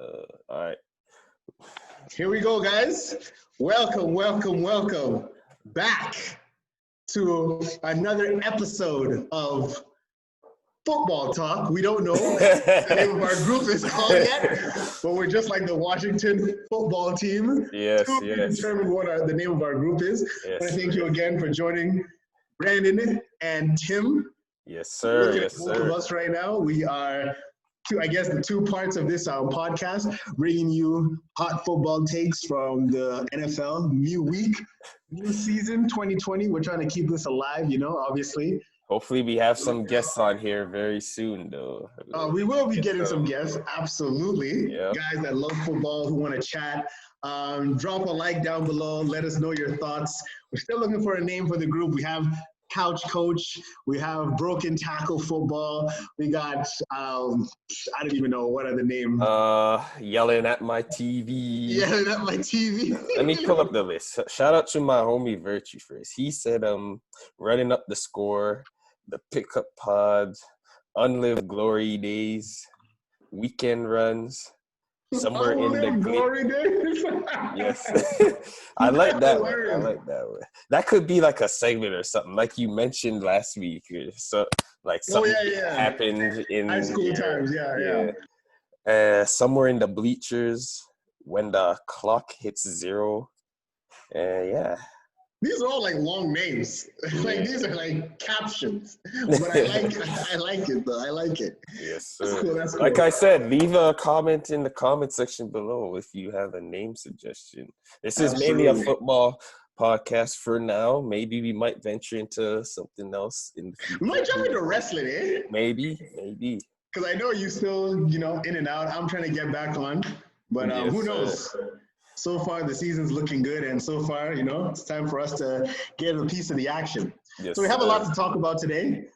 All right. Here we go, guys. Welcome back to another episode of Football Talk. We don't know what the name of our group is called yet, but we're just like the Washington football team. Yes. Determine what the name of our group is. Yes, I thank you again for joining Brandon and Tim. Yes, sir. Looking at both of us right now. We are the two parts of this podcast, bringing you hot football takes from the NFL. New week, new season, 2020. We're trying to keep this alive, obviously. Hopefully we have some guests on here very soon, though. We will be getting some guests, absolutely. Yep. Guys that love football, who want to chat. Drop a like down below. Let us know your thoughts. We're still looking for a name for the group. We have Couch Coach. We have Broken Tackle Football. We got, I don't even know what other name. Yelling at my TV. Yelling at my TV. Let me pull up the list. Shout out to my homie Virtue first. He said, running up the score, the pickup pods, unlived glory days, weekend runs, somewhere in the glory days. Yes. I like that one. That could be like a segment or something, like you mentioned last week. So, like something happened in high school times. Somewhere in the bleachers when the clock hits 0. These are all like long names. These are like captions. But I like it though. I like it. Yes, sir. That's cool. Like I said, leave a comment in the comment section below if you have a name suggestion. This is mainly a football podcast for now. Maybe we might venture into something else in the future. We might jump into wrestling, eh? Maybe. Because I know you still, in and out. I'm trying to get back on. But who knows? So far, the season's looking good, and so far, it's time for us to get a piece of the action. Yes, so we have a lot to talk about today.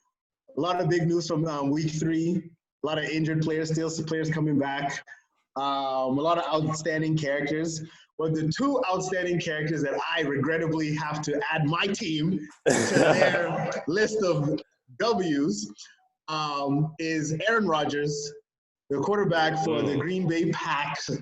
A lot of big news from week 3. A lot of injured players, still some players coming back. A lot of outstanding characters. But the 2 outstanding characters that I regrettably have to add my team to their list of W's is Aaron Rodgers, the quarterback for the Green Bay Packers.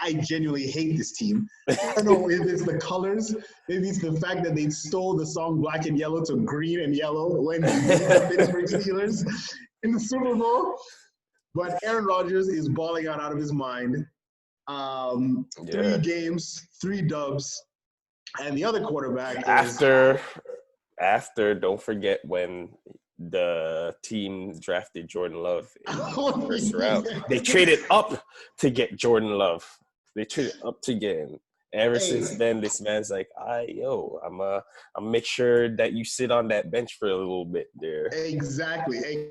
I genuinely hate this team. I don't know if it's the colors. Maybe it's the fact that they stole the song Black and Yellow to green and yellow when they beat the Pittsburgh Steelers in the Super Bowl. But Aaron Rodgers is balling out of his mind. 3 games, 3 dubs. And the other quarterback After, don't forget when the team drafted Jordan Love in the first round. They traded up to get Jordan Love. They traded up to get him. Ever since then, this man's like, I'm make sure that you sit on that bench for a little bit there. Exactly. Hey,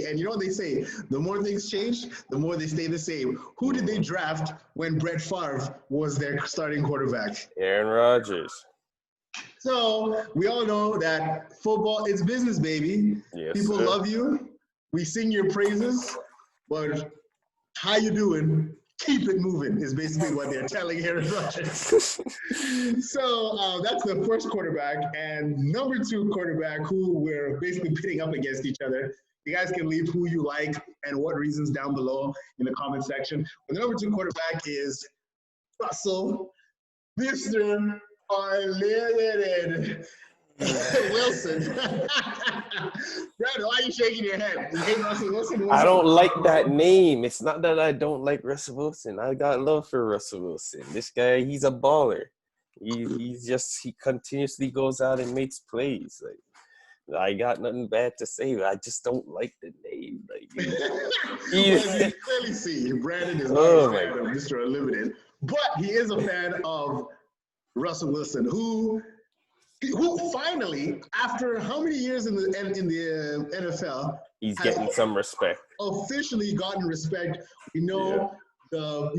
and you know what they say? The more things change, the more they stay the same. Who did they draft when Brett Favre was their starting quarterback? Aaron Rodgers. So we all know that football is business, baby. Yes, people love you. We sing your praises, but how you doing? Keep it moving is basically what they're telling Aaron Rodgers. So that's the first quarterback, and number 2 quarterback who we're basically pitting up against each other. You guys can leave who you like and what reasons down below in the comment section. But the number 2 quarterback is Russell, Mr. Unlimited Wilson. Brad, why are you shaking your head? You hate Russell Wilson? I don't like that name. It's not that I don't like Russell Wilson. I got love for Russell Wilson. This guy, he's a baller. He continuously goes out and makes plays. Like, I got nothing bad to say. But I just don't like the name. Like, you clearly see Brandon is not a fan of Mr. Unlimited, but he is a fan of Russell Wilson, who finally, after how many years in the NFL, he's getting some respect. Officially gotten respect. We know the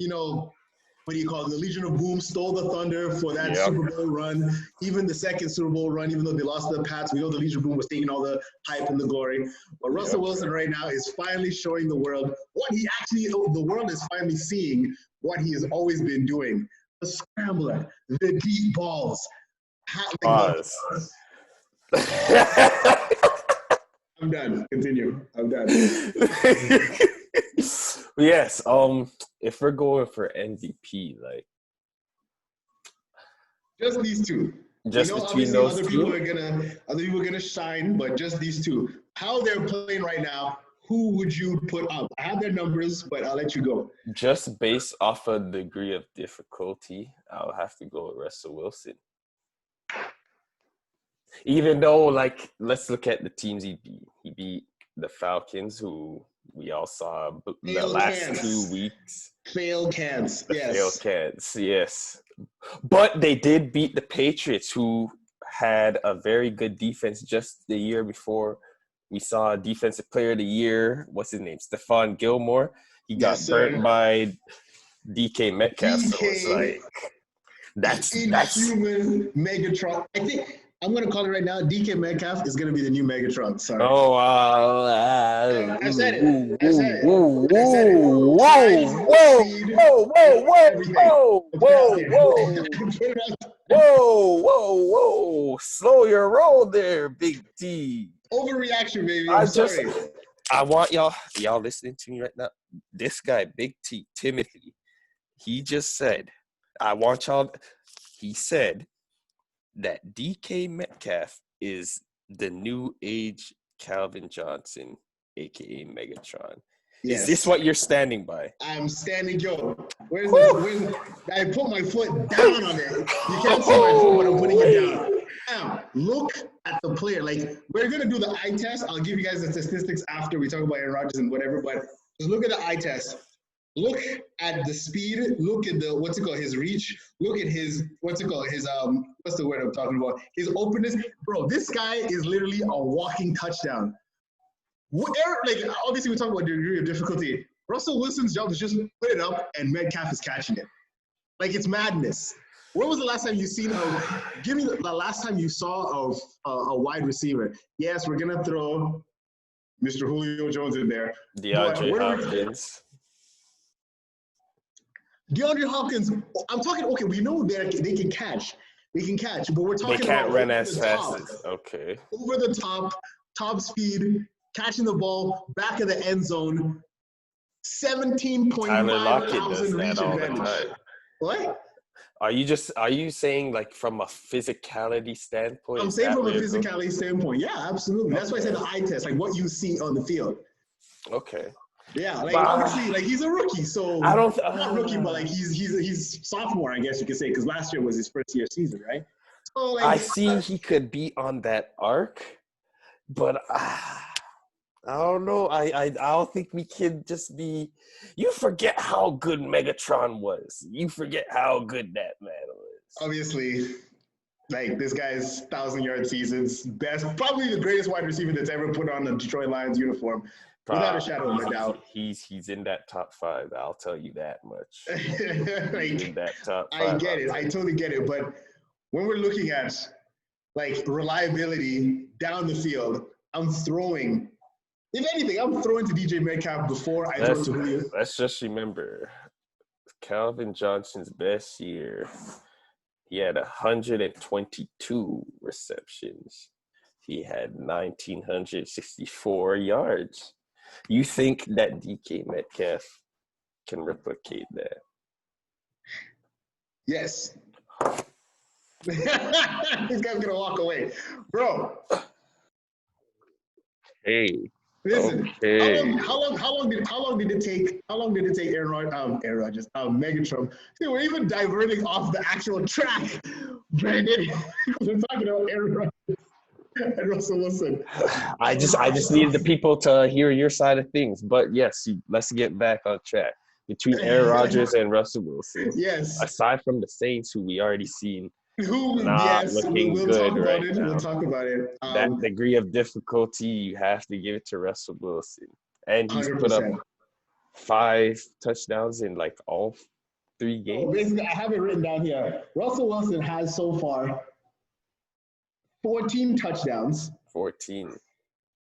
Legion of Boom stole the thunder for that Super Bowl run. Even the second Super Bowl run, even though they lost to the Pats, we know the Legion of Boom was taking all the hype and the glory. But Russell Wilson right now is finally showing the world the world is finally seeing what he has always been doing. The scrambler, the deep balls. Pause. I'm done. Continue. I'm done. Yes. If we're going for MVP, like just these two. just we know between obviously those other two, people are gonna shine, but just these two. How they're playing right now, who would you put up? I have their numbers, but I'll let you go. just based off a degree of difficulty, I'll have to go with Russell Wilson. Even though, like, let's look at the teams he beat. He beat the Falcons, who we all saw the last 2 weeks. Failed cans, yes. Failed cans, yes. But they did beat the Patriots, who had a very good defense just the year before. We saw Defensive Player of the Year. What's his name? Stephon Gilmore. He got burnt by DK Metcalf. DK, so it's like that's inhuman Megatron. I think I'm gonna call it right now. DK Metcalf is gonna be the new Megatron. Sorry. Oh, I said it. I said it. Whoa, I said it. whoa, Size, whoa, speed, whoa, whoa, whoa, everything. whoa, whoa, whoa, whoa, whoa! Slow your roll there, Big T. Overreaction, baby. I'm sorry. I want y'all listening to me right now. This guy, Big T, Timothy, he just said, he said that DK Metcalf is the new age Calvin Johnson, aka Megatron. Yes. Is this what you're standing by? I'm standing, Joe. Where's I put my foot down on it. You can't see my foot, but I'm putting it down. Now, look at the player. Like, we're going to do the eye test. I'll give you guys the statistics after we talk about Aaron Rodgers and whatever, but just look at the eye test. Look at the speed. Look at his reach. Look at his, what's the word I'm talking about? His openness. Bro, this guy is literally a walking touchdown. Like, obviously, we talk about the degree of difficulty. Russell Wilson's job is just put it up, and Metcalf is catching it. Like, it's madness. When was the last time you seen give me the last time you saw a wide receiver? Yes, we're gonna throw Mr. Julio Jones in there. DeAndre Hopkins. DeAndre Hopkins. I'm talking. Okay, we know they can catch. They can catch, but we're talking. They can't about run as fast as. Okay. Over the top speed, catching the ball back of the end zone. 17.5 thousand reach advantage. What? Are you saying, like, from a physicality standpoint? I'm saying from a physicality standpoint. Yeah, absolutely. That's why I said the eye test, like what you see on the field. Okay. Yeah, like, obviously, like, he's a rookie, so not rookie, but like he's sophomore, I guess you could say, because last year was his first year season, right? So, like, I see he could be on that arc, but I don't know. I don't think we can just be. You forget how good Megatron was. You forget how good that man was. Obviously, like, this guy's 1,000-yard seasons, probably the greatest wide receiver that's ever put on a Detroit Lions uniform, without a shadow of a doubt. He's in that top 5. I'll tell you that much. Like, in that top 5. I get it. I totally get it. But when we're looking at, like, reliability down the field, I'm throwing. If anything, I'm throwing to DJ Metcalf before I throw to Julio. Let's just remember, Calvin Johnson's best year, he had 122 receptions. He had 1,964 yards. You think that DK Metcalf can replicate that? Yes. This guy's going to walk away. Bro. Hey. Listen, okay. how long did it take Aaron Rodgers, Megatron? See, we're even diverting off the actual track, Brandon. We're talking about Aaron Rodgers and Russell Wilson. I just needed the people to hear your side of things. But yes, let's get back on track. Between Aaron Rodgers and Russell Wilson. Yes. Aside from the Saints, who we already seen. We'll Good right now. We'll talk about it. That degree of difficulty, you have to give it to Russell Wilson. And he's 100%. Put up 5 touchdowns in, like, all 3 games. Oh, basically, I have it written down here. Russell Wilson has so far 14 touchdowns. 14.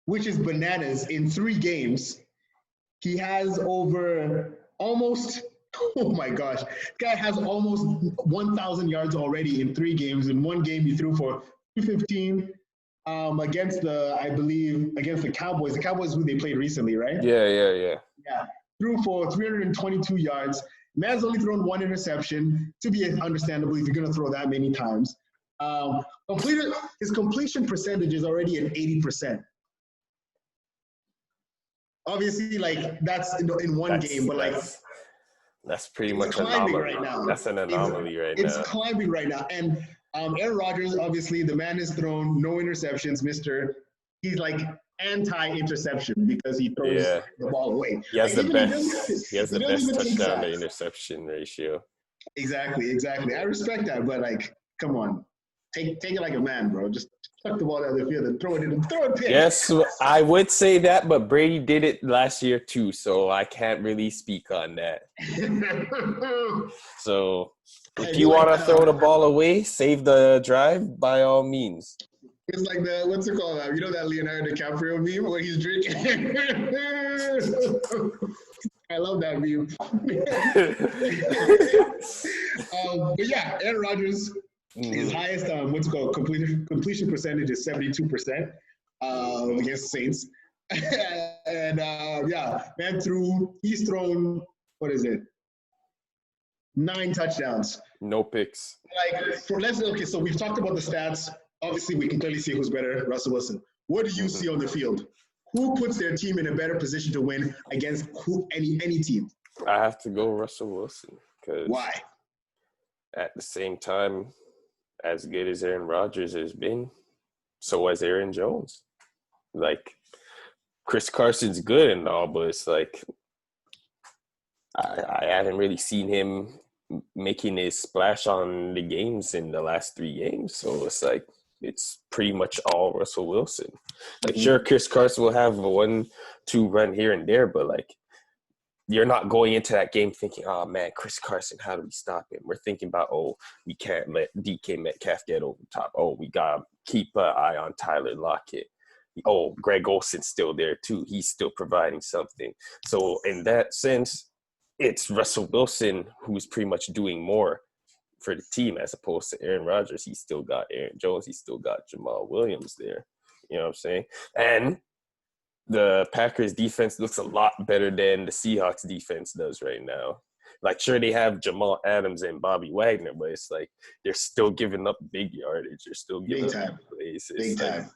Which is bananas in 3 games. He has over almost... Oh my gosh. This guy has almost 1,000 yards already in 3 games. In 1 game, he threw for 215 against the Cowboys. The Cowboys, who they played recently, right? Yeah. Yeah. threw for 322 yards. Man's only thrown one interception, to be understandable if you're going to throw that many times. His completion percentage is already at 80%. Obviously, like, that's in one game, but like that's pretty much climbing right now. That's an anomaly right now. It's climbing right now. And Aaron Rodgers, obviously, the man has thrown no interceptions, He's like anti-interception because he throws the ball away. He has the best touchdown to interception ratio. Exactly. I respect that, but like, come on. Take it like a man, bro. Just tuck the ball out of the field and throw it pick. Yes, I would say that, but Brady did it last year too, so I can't really speak on that. So if you want to throw the ball away, save the drive, by all means. It's like what's it called? You know that Leonardo DiCaprio meme where he's drinking? I love that meme. But yeah, Aaron Rodgers, his highest completion percentage is 72% against the Saints. And he's thrown, 9 touchdowns. No picks. So we've talked about the stats. Obviously, we can clearly see who's better, Russell Wilson. What do you see on the field? Who puts their team in a better position to win against any team? I have to go Russell Wilson. Why? At the same time, as good as Aaron Rodgers has been, so has Aaron Jones. Like, Chris Carson's good and all, but it's like I haven't really seen him making his splash on the games in the last 3 games. So it's like it's pretty much all Russell Wilson. Like, sure, Chris Carson will have a 1-2 run here and there, but like, you're not going into that game thinking, oh man, Chris Carson, how do we stop him? We're thinking about, we can't let DK Metcalf get over the top. We gotta keep an eye on Tyler Lockett. Greg Olsen's still there too. He's still providing something. So in that sense, it's Russell Wilson who's pretty much doing more for the team as opposed to Aaron Rodgers. He's still got Aaron Jones. He's still got Jamal Williams there. You know what I'm saying? And the Packers defense looks a lot better than the Seahawks defense does right now. Like, sure, they have Jamal Adams and Bobby Wagner, but it's like they're still giving up big yardage. They're still giving up plays. Big time.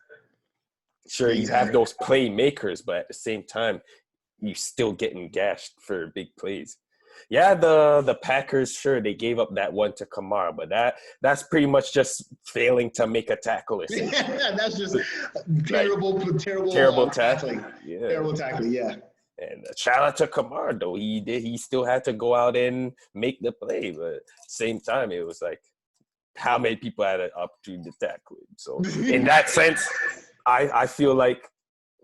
Sure, you have those playmakers, but at the same time, you still getting gashed for big plays. Yeah, the Packers, sure, they gave up that one to Kamara, but that's pretty much just failing to make a tackle or something. That's just terrible tackling. Yeah. Terrible tackling, yeah. And shout out to Kamara, though. He still had to go out and make the play, but at the same time, it was like, how many people had an opportunity to tackle him? So in that sense, I feel like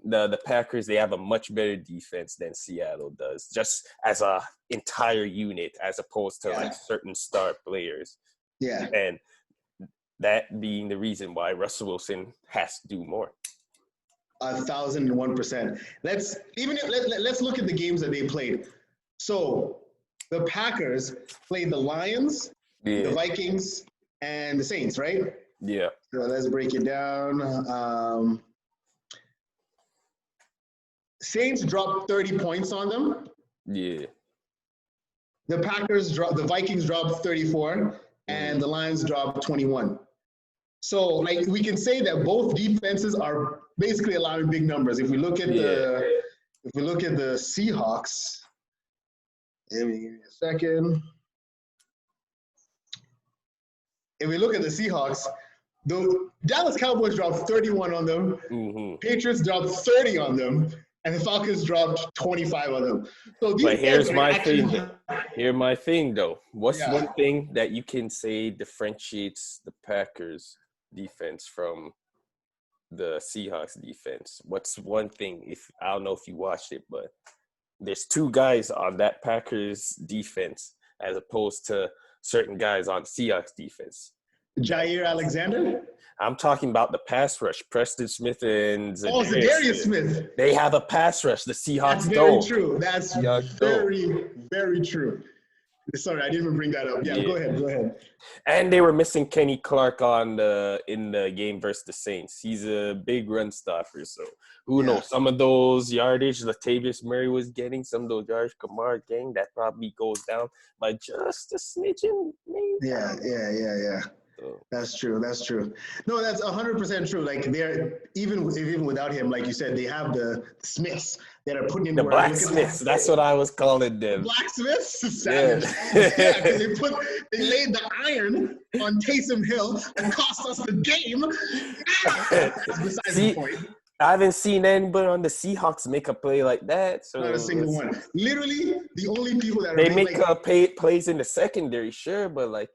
the Packers, they have a much better defense than Seattle does, just as a entire unit, as opposed to like certain star players. Yeah. And that being the reason why Russell Wilson has to do more. 1,001%. Let's look at the games that they played. So the Packers played the Lions, the Vikings, and the Saints, right? Yeah. So let's break it down. Saints dropped 30 points on them. Yeah. The Vikings dropped 34, and the Lions dropped 21. So, like, we can say that both defenses are basically allowing big numbers. If we look at the Seahawks, give me a second. If we look at the Seahawks, the Dallas Cowboys dropped 31 on them. Mm-hmm. Patriots dropped 30 on them. And the Falcons dropped 25 on them. So these here's my thing, though. What's one thing that you can say differentiates the Packers defense from the Seahawks defense? What's one thing? I don't know if you watched it, but there's 2 guys on that Packers defense as opposed to certain guys on Seahawks defense. Jair Alexander? I'm talking about the pass rush. Preston Smith and Zadarius Smith. They have a pass rush. The Seahawks don't. That's very true. That's very, very true. Sorry, I didn't even bring that up. Yeah, go ahead. And they were missing Kenny Clark in the game versus the Saints. He's a big run stopper, so who knows? Some of those yardage Latavius Murray was getting, some of those yardage Kamara getting, that probably goes down by just a smidgen, maybe. Yeah. That's true. No, that's 100% true. Like they're even without him, like you said, they have the Smiths that are putting in the work. blacksmiths. That's what I was calling them. Blacksmiths, savage. Yeah, because they laid the iron on Taysom Hill and cost us the game. Besides the point. I haven't seen anybody on the Seahawks make a play like that. So not a single one. Literally, the only people that they make plays in the secondary, sure, but like.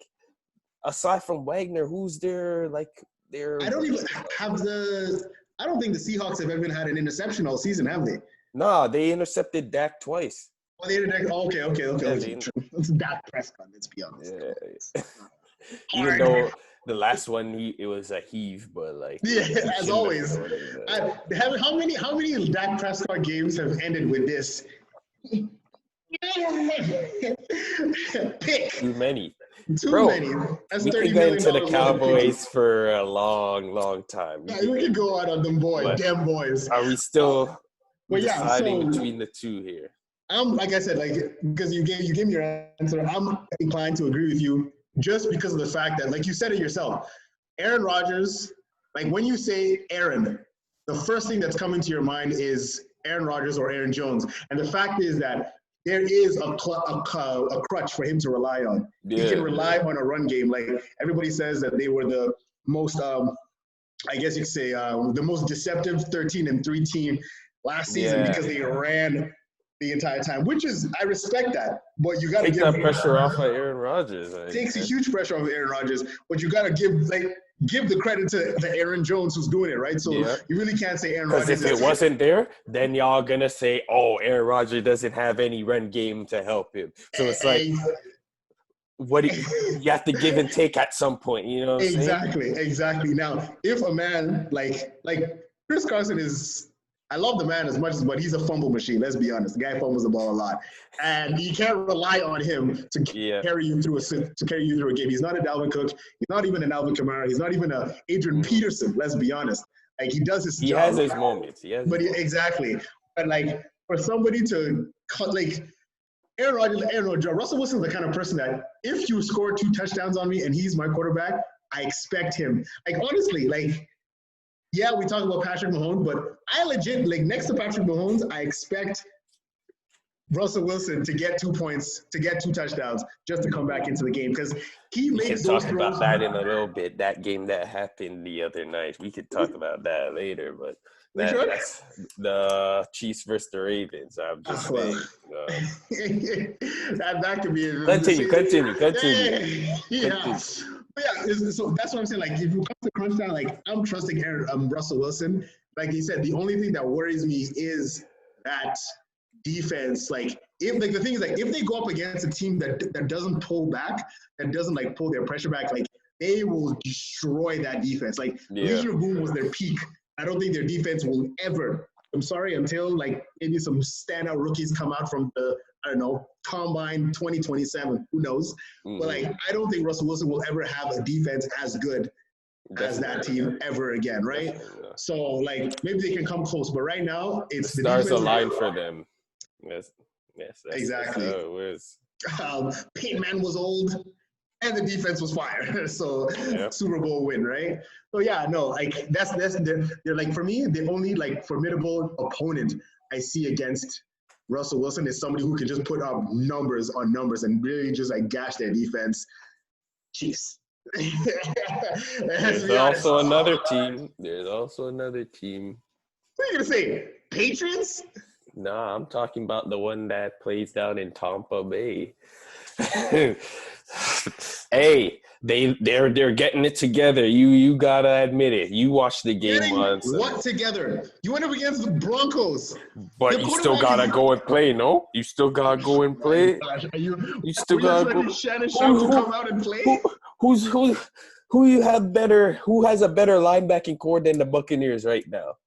Aside from Wagner, who's their I don't even have I don't think the Seahawks have ever had an interception all season, have they? No, they intercepted Dak twice. Oh, they intercepted. Okay. It's Dak Prescott, let's be honest. Yeah. Even though the last one it was a heave, but like as always. How many Dak Prescott games have ended with this? Pick. Too many. Too many. That's we $30 can million. get into the Cowboys for a long, long time. Yeah, we can go out on them damn boys. Are we still deciding between the two here? Like I said, because you gave me your answer, I'm inclined to agree with you just because of the fact that, like you said it yourself, Aaron Rodgers, like when you say Aaron, the first thing that's coming to your mind is Aaron Rodgers or Aaron Jones. And the fact is that there is a crutch for him to rely on. He can rely on a run game. Like everybody says that they were the most, I guess you could say, the most deceptive 13-3 team last season because they ran the entire time, which is, I respect that. But you got to take that pressure off of Aaron Rodgers. Takes a huge pressure off of Aaron Rodgers, but you got to give the credit to Aaron Jones who's doing it, right? So you really can't say Aaron Rodgers. Because if it wasn't there, then y'all gonna say, "Oh, Aaron Rodgers doesn't have any run game to help him." So it's like, you have to give and take at some point, you know? What Exactly. Now, if a man like Chris Carson is. I love the man as much as, but he's a fumble machine. Let's be honest. The guy fumbles the ball a lot, and you can't rely on him to carry you through a game. He's not a Dalvin Cook. He's not even an Alvin Kamara. He's not even a Adrian Peterson. Let's be honest. Like he does his job. He has his moments. Exactly. But like for somebody to cut Aaron Rodgers, Russell Wilson's the kind of person that if you score 2 touchdowns on me and he's my quarterback, I expect him. Like honestly, yeah, we talk about Patrick Mahomes, but I legit, next to Patrick Mahomes, I expect Russell Wilson to get 2 points, to get 2 touchdowns, just to come back into the game because he makes those throws. We can talk about that in a little bit. That game that happened the other night, we could talk about that later. But that's the Chiefs versus the Ravens. I'm just saying. That could be. Continue. Yeah. So that's what I'm saying. Like, if you come to crunch down, I'm trusting Russell Wilson. Like he said, the only thing that worries me is that defense. The thing is, if they go up against a team that doesn't pull back, that doesn't pull their pressure back, they will destroy that defense. Legion of Boom was their peak. I don't think their defense will ever. I'm sorry, until maybe some standout rookies come out from the Combine 2027. Who knows? But I don't think Russell Wilson will ever have a defense as good as that team ever again, right? So maybe they can come close, but right now it's the stars align for them. Yes, exactly. That's Peyton Manning was old, and the defense was fire. So Super Bowl win, right? So that's they're for me the only formidable opponent I see against Russell Wilson is somebody who can just put up numbers on numbers and really just gash their defense. Chiefs. There's also another team. Who are you gonna say? Patriots? Nah, I'm talking about the one that plays down in Tampa Bay. Hey, they're getting it together. You gotta admit it. You watched the game once. What together? You went up against the Broncos. But you still gotta go and play, no? You still gotta go and play. You still gotta go. Shannon Sharp to come out and play. Who has a better linebacking core than the Buccaneers right now?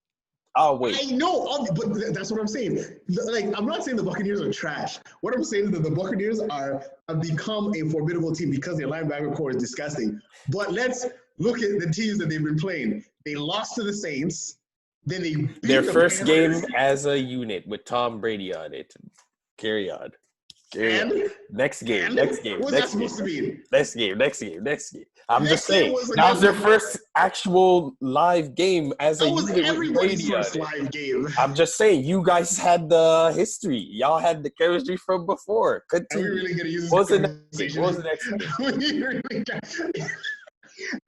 I'll wait. I know, but that's what I'm saying. Like, I'm not saying the Buccaneers are trash. What I'm saying is that the Buccaneers have become a formidable team because their linebacker core is disgusting. But let's look at the teams that they've been playing. They lost to the Saints. Then they beat Their the first Panthers. game as a unit with Tom Brady on it. Carry on. Next game. What's that supposed to mean? Next game. I'm just saying, that was their first actual live game as a unit with Brady on it. Live game. I'm just saying, you guys had the history. Y'all had the chemistry from before. Continue. Are we really gonna use this? What was the next game?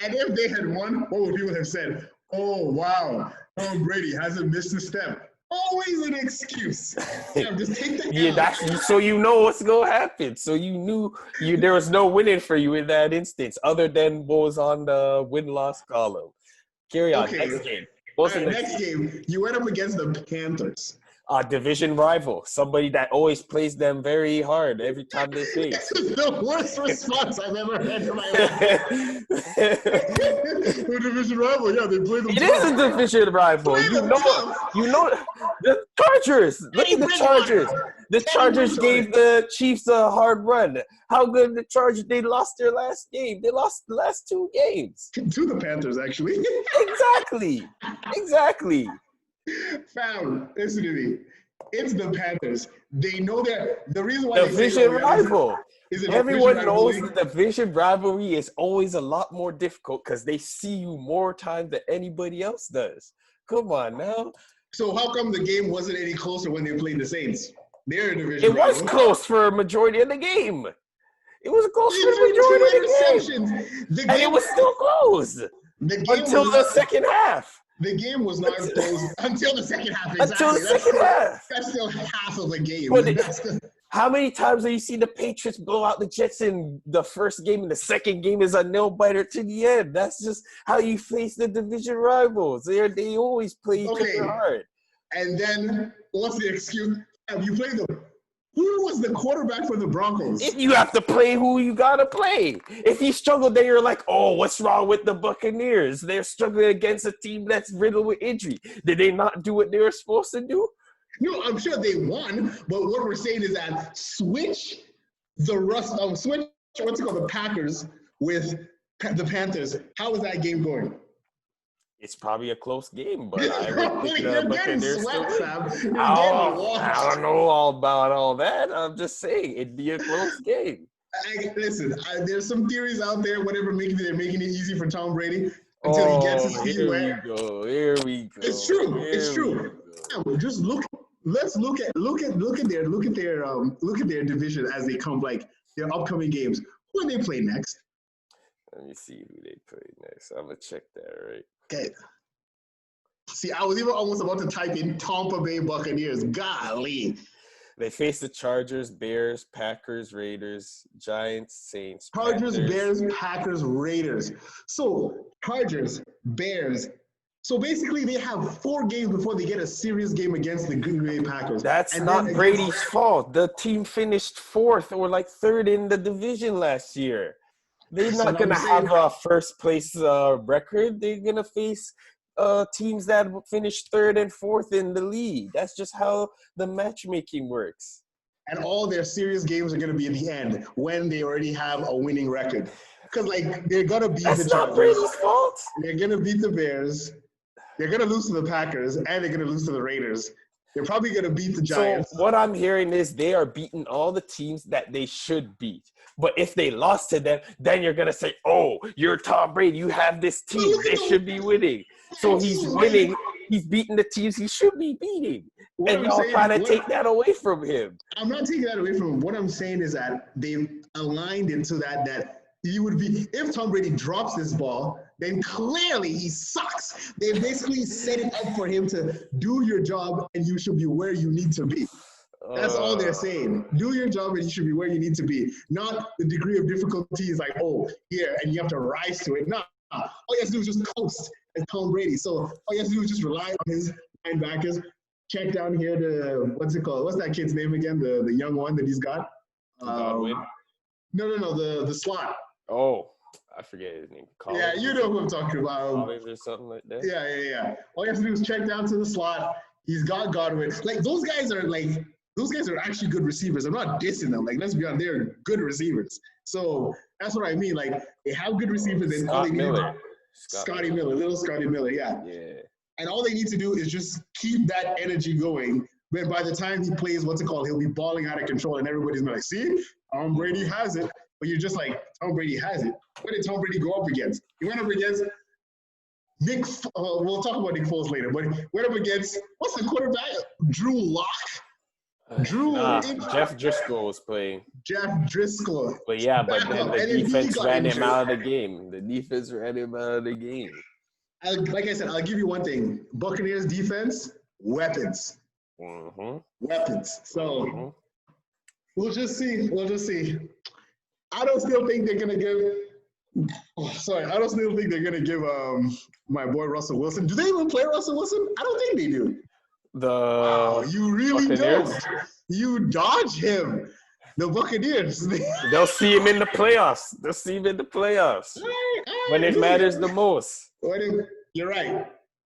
And if they had won, what would people have said? Oh, wow, Tom Brady hasn't missed a step. Always an excuse. Just take the so you know what's going to happen. So you knew there was no winning for you in that instance other than what was on the win-loss column. Carry on. Okay. Next game. What's the next game? You went up against the Panthers. Division rival, somebody that always plays them very hard every time they face. This is the worst response I've ever heard in my life. A division rival, yeah, they play them. It is a division rival. You know the Chargers. Look at the Chargers. The Chargers gave the Chiefs a hard run. How good the Chargers? They lost their last game. They lost the last 2 games to the Panthers, actually. Exactly. Fam, listen to me. It's the Panthers. They know that the reason why division rival. Everyone knows the division rivalry is always a lot more difficult because they see you more times than anybody else does. Come on now. So how come the game wasn't any closer when they played the Saints? They're a division rival. It was close for a majority of the game. It was close for a majority of the game. And it was still close until the second half. The game was not close until the second half. Exactly. Until the second half. That's still half of the game. How many times have you seen the Patriots blow out the Jets in the first game and the second game is a nail-biter to the end? That's just how you face the division rivals. They always play each other hard. And then what's the excuse? Have you played them? Who was the quarterback for the Broncos? If you have to play who you got to play. If you struggle, then you're like, oh, what's wrong with the Buccaneers? They're struggling against a team that's riddled with injury. Did they not do what they were supposed to do? No, I'm sure they won. But what we're saying is that switch the Packers with the Panthers. How is that game going? It's probably a close game, but I would think the Buccaneers still win. I don't know all about all that. I'm just saying it'd be a close game. Listen, there's some theories out there, whatever, they're making it easy for Tom Brady until he gets his feet wet. Here we go. It's true. It's true. Yeah, just look. Let's look at their division as they come, like their upcoming games. Who do they play next? Let me see who they play next. I'm gonna check that right. Okay. See, I was even almost about to type in Tampa Bay Buccaneers. Golly. They face the Chargers, Bears, Packers, Raiders, Giants, Saints. Chargers, Bears, Packers, Raiders. So, Chargers, Bears. So, basically, they have 4 games before they get a serious game against the Green Bay Packers. That's not Brady's fault. The team finished 4th or like 3rd in the division last year. They're not going to have a first-place record. They're going to face teams that finished 3rd and 4th in the league. That's just how the matchmaking works. And all their serious games are going to be at the end when they already have a winning record. Because, like, they're going to beat the Chargers. That's not Brady's fault. They're going to beat the Bears. They're going to lose to the Packers. And they're going to lose to the Raiders. They're probably going to beat the Giants. So what I'm hearing is they are beating all the teams that they should beat. But if they lost to them, then you're going to say, oh, you're Tom Brady. You have this team. They should be winning. So he's winning. He's beating the teams he should be beating. And y'all trying to take that away from him. I'm not taking that away from him. What I'm saying is that they've aligned into that he would be, if Tom Brady drops this ball, then clearly he sucks. They basically set it up for him to do your job and you should be where you need to be. That's all they're saying. Do your job and you should be where you need to be. Not the degree of difficulty is like, oh, here, and you have to rise to it. No. All you have to do is just coast as Tom Brady. So all you have to do is just rely on his linebackers. Check down here to, what's it called? What's that kid's name again? The young one that he's got? Godwin? No, the slot. Oh. I forget his name. Yeah, you know who I'm talking about. Collins or something like that. Yeah. All you have to do is check down to the slot. He's got Godwin. Like those guys are actually good receivers. I'm not dissing them. Like, let's be honest, they're good receivers. So that's what I mean. Like, they have good receivers. And all they need is Scotty Miller, little Scotty Miller. Yeah. And all they need to do is just keep that energy going. But by the time he plays, he'll be balling out of control, and everybody's gonna like, see, Tom Brady has it. But you're just like, Tom Brady has it. What did Tom Brady go up against? He went up against Nick. We'll talk about Nick Foles later. But he went up against what's the quarterback? Drew Lock. Jeff Driscoll was playing. Jeff Driscoll. But then the defense ran him out of the game. The defense ran him out of the game. Like I said, I'll give you one thing. Buccaneers defense, weapons. Weapons. So we'll just see. I don't still think they're gonna give my boy Russell Wilson. Do they even play Russell Wilson? I don't think they do. Wow, you really don't. You dodge him. The Buccaneers. They'll see him in the playoffs. When it matters the most. You're right.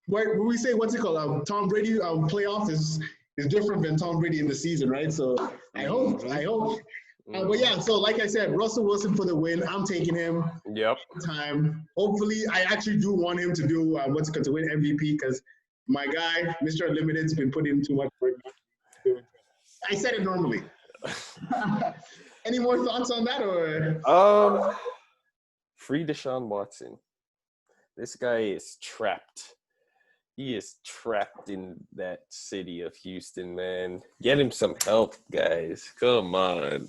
When we say, what's it called? Tom Brady playoff is different than Tom Brady in the season, right? So I hope. But yeah, so like I said, Russell Wilson for the win. I'm taking him. Yep. Time. Hopefully, I actually do want him to do to win MVP because my guy, Mr. Unlimited, has been putting in too much work. I said it normally. Any more thoughts on that, or? Free Deshaun Watson. This guy is trapped. He is trapped in that city of Houston, man. Get him some help, guys. Come on.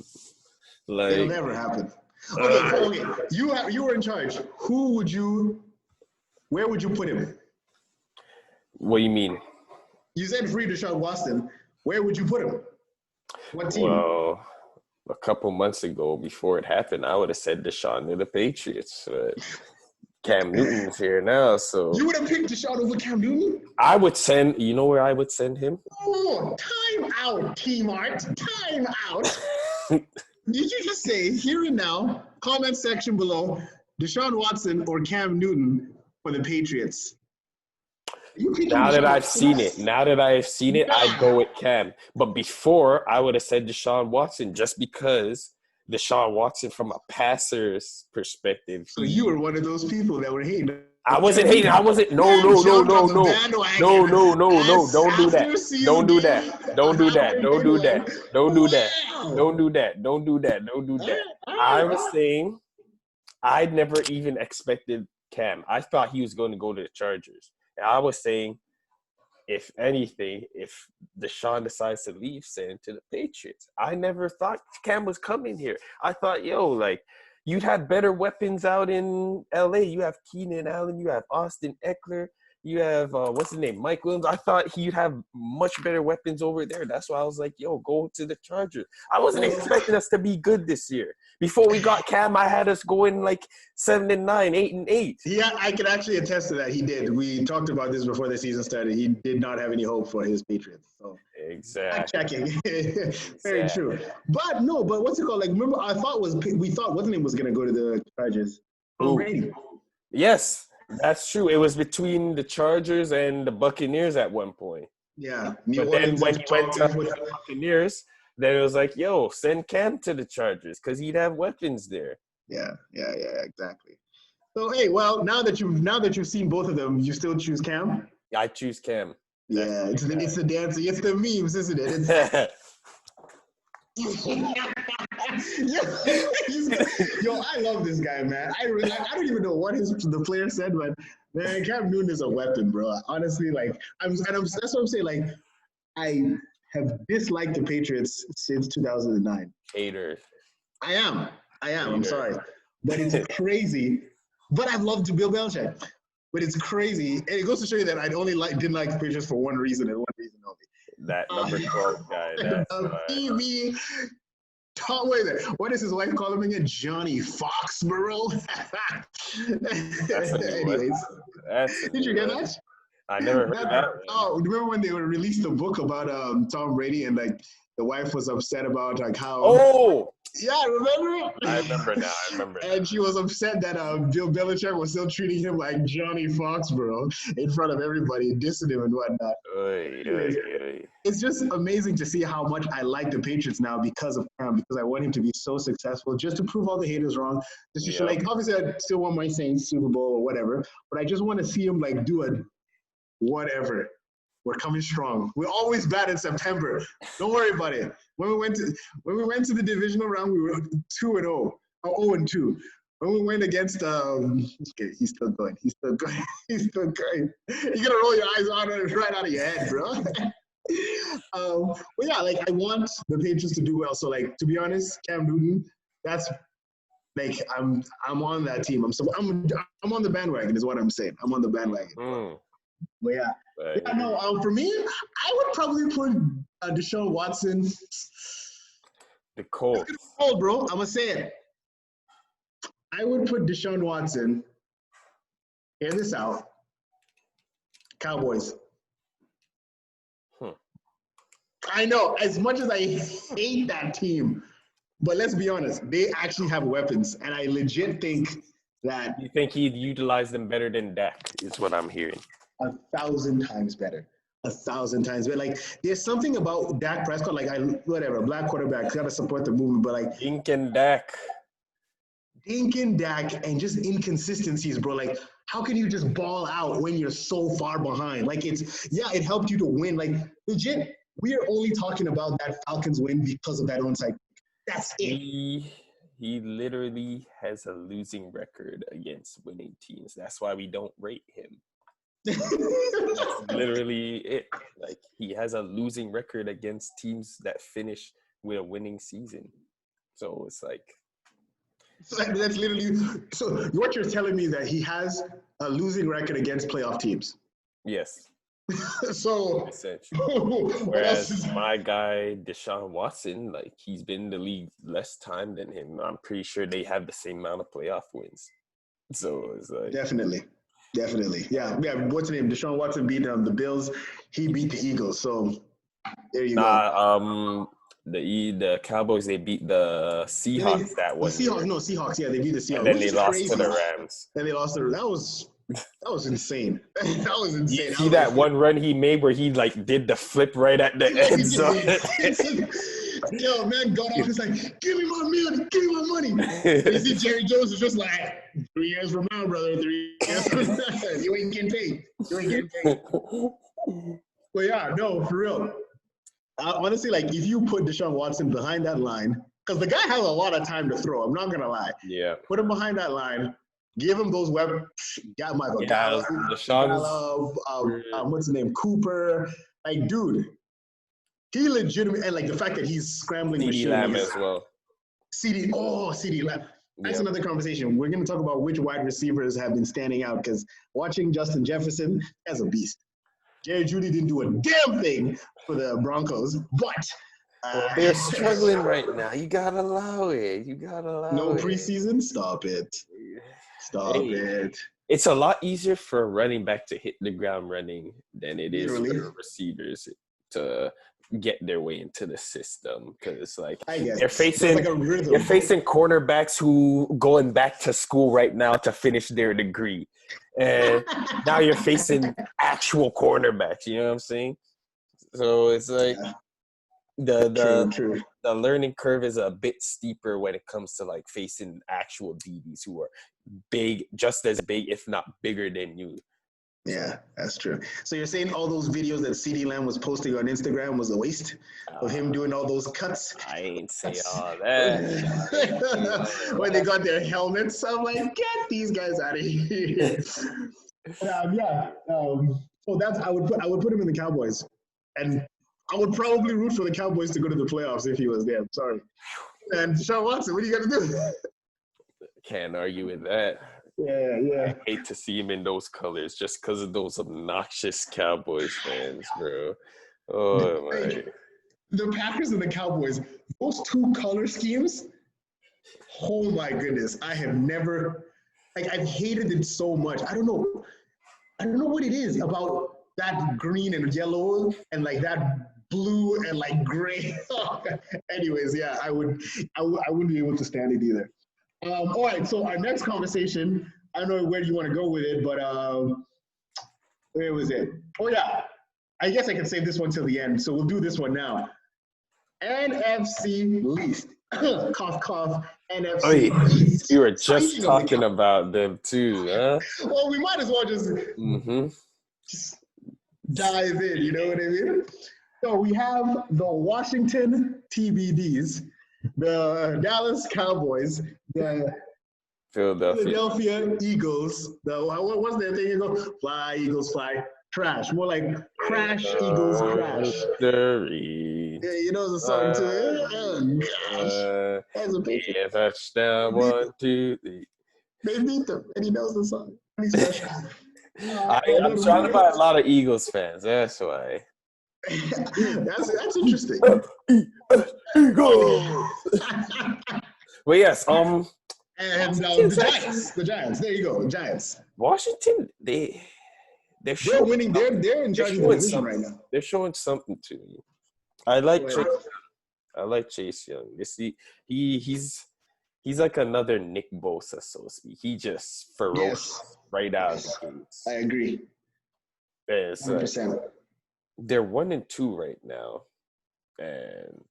Like, it'll never happen. Okay. You were in charge. Where would you put him? What do you mean? You said free Deshaun Watson. Where would you put him? What team? Well, a couple months ago, before it happened, I would have said Deshaun to the Patriots. But Cam Newton's here now, so. You would have picked Deshaun over Cam Newton? I would send, you know where I would send him? Oh, time out, T-Mart. Time out. Did you just say, here and now, comment section below, Deshaun Watson or Cam Newton for the Patriots? Now that I've seen it, I'd go with Cam. But before, I would have said Deshaun Watson just because Deshaun Watson from a passer's perspective. So you were one of those people that were hating. I wasn't hating. No. Don't do that. I was saying I'd never even expected Cam. I thought he was going to go to the Chargers. And I was saying, if anything, if Deshaun decides to leave, send him to the Patriots. I never thought Cam was coming here. I thought, you'd have better weapons out in LA. You have Keenan Allen, you have Austin Eckler, you have what's his name, Mike Williams. I thought he'd have much better weapons over there. That's why I was like, go to the Chargers. I wasn't expecting us to be good this year. Before we got Cam, I had us going like 7-9, 8-8. Yeah, I can actually attest to that. He did. We talked about this before the season started. He did not have any hope for his Patriots. So exactly. Checking. Very true. But what's it called? Like, remember, we thought what's his name was gonna go to the Chargers. Tom Brady. Yes, that's true. It was between the Chargers and the Buccaneers at one point. Yeah. But then when he went to the Buccaneers, then it was like, send Cam to the Chargers because he'd have weapons there. Yeah, exactly. So hey, well, now that you've seen both of them, you still choose Cam? I choose Cam. Yeah, it's the dancing, it's the memes, isn't it? I love this guy, man. I don't even know what the player said, but man, Cam Newton is a weapon, bro. Honestly, that's what I'm saying. Like, I have disliked the Patriots since 2009. Hater. I am. I'm sorry, but it's crazy. But I've loved Bill Belichick. But it's crazy, and it goes to show you that I didn't like the Patriots for one reason and one reason only. That number 12 guy. TV. What does his wife call him again? Johnny Foxborough. Anyways, did you get that? I never heard that. Oh, remember when they released the book about Tom Brady and like The wife was upset about like how. Oh, Yeah, remember? I remember now. I remember. And she was upset that Bill Belichick was still treating him like Johnny Fox, bro, in front of everybody, dissing him and whatnot. Anyways, it's just amazing to see how much I like the Patriots now because of Cam, because I want him to be so successful, just to prove all the haters wrong. Just to show, like, obviously, I still want my Saints Super Bowl or whatever, but I just want to see him like do a whatever. We're coming strong. We're always bad in September. Don't worry about it. When we went to the divisional round, we were 2-0 or 0-2. When we went against okay, he's still going. He's still going. He's still going. You're gonna roll your eyes right out of your head, bro. But yeah, like I want the Patriots to do well. So like to be honest, Cam Newton, that's like I'm on that team. I'm on the bandwagon is what I'm saying. I'm on the bandwagon. But yeah. Yeah, no, for me, I would probably put Deshaun Watson. The Colts. It's cold, bro. I'm gonna say it. I would put Deshaun Watson. Hear this out. Cowboys. I know, as much as I hate that team, but let's be honest, they actually have weapons, and I legit think that. You think he'd utilize them better than Dak? Is what I'm hearing. 1,000 times better. 1,000 times better. Like, there's something about Dak Prescott, like, whatever, black quarterback, got to support the movement, but like. Dink and Dak, and just inconsistencies, bro. Like, how can you just ball out when you're so far behind? Like, it helped you to win. Like, legit, we are only talking about that Falcons win because of that onside. That's it. He literally has a losing record against winning teams. That's why we don't rate him. That's literally it. Like, he has a losing record against teams that finish with a winning season. So it's like. So that's literally. So what you're telling me is that he has a losing record against playoff teams. Yes. So. Essentially. Whereas my guy Deshaun Watson, like, he's been in the league less time than him. I'm pretty sure they have the same amount of playoff wins. So it's like. Definitely. Yeah. What's the name? Deshaun Watson beat the Bills. He beat the Eagles. So there you go. The Cowboys, they beat the Seahawks that one. Seahawks. Yeah, they beat the Seahawks. And then they lost to the Rams. And they lost to that was insane. That was insane. You see that one run he made where he like did the flip right at the end zone. Yo, man, got off. He's like, give me my money. You see, Jerry Jones is just like, 3 years from now, brother. 3 years from now, you ain't getting paid. But yeah, no, for real. Honestly, like, if you put Deshaun Watson behind that line, because the guy has a lot of time to throw. I'm not gonna lie. Yeah. Put him behind that line. Give him those weapons. Got my Deshaun. What's his name? Cooper. Like, dude. He legitimately, and like the fact that he's scrambling CD Lamb as well. CD Lamb. That's another conversation. We're going to talk about which wide receivers have been standing out, because watching Justin Jefferson as a beast. Jerry Jeudy didn't do a damn thing for the Broncos, but they're struggling right now. You gotta allow it. No preseason. Stop it. It's a lot easier for a running back to hit the ground running than it is for receivers to get their way into the system, because like you're facing cornerbacks who going back to school right now to finish their degree, and now you're facing actual cornerbacks. You know what I'm saying? So it's like the learning curve is a bit steeper when it comes to like facing actual DBs who are big, just as big, if not bigger than you. Yeah, that's true. So you're saying all those videos that CD Lamb was posting on Instagram was a waste of him doing all those cuts? I ain't say all that. When they got their helmets, I'm like, get these guys out of here. So that's I would put him in the Cowboys, and I would probably root for the Cowboys to go to the playoffs if he was there. Sorry. And Deshaun Watson, what are you gonna do? Can't argue with that. Yeah. I hate to see him in those colors just because of those obnoxious Cowboys fans, bro. Oh, my. The Packers and the Cowboys, those two color schemes, oh, my goodness. I have never – like, I've hated it so much. I don't know what it is about that green and yellow and, like, that blue and like gray. Anyways, yeah, I wouldn't be able to stand it either. All right, so our next conversation, I don't know where you want to go with it, but where was it? Oh yeah, I guess I can save this one till the end. So we'll do this one now. NFC least. Cough, cough. NFC. Oh, you were just talking about them too, huh? Well, we might as well just dive in. You know what I mean? So we have the Washington TBDs, the Dallas Cowboys, the Philadelphia Eagles. What's their thing? Fly, Eagles, fly. Trash. More like crash, Eagles, crash. Yeah, you know the song too. Oh, gosh. That's a picture. Yeah, touchdown, 1, 2, 3. They beat them, and he knows the song. He's special. I'm trying to buy a lot of Eagles fans. That's why. That's interesting. Eagles. Well, yes. And the Giants. There you go, the Giants. Washington, they're winning. They're in charge of the division right now. They're showing something to me. I like Chase Young. You see, he's like another Nick Bosa, so to speak. He just ferocious right out of the gates. I agree. 100%. They're 1-2 right now, and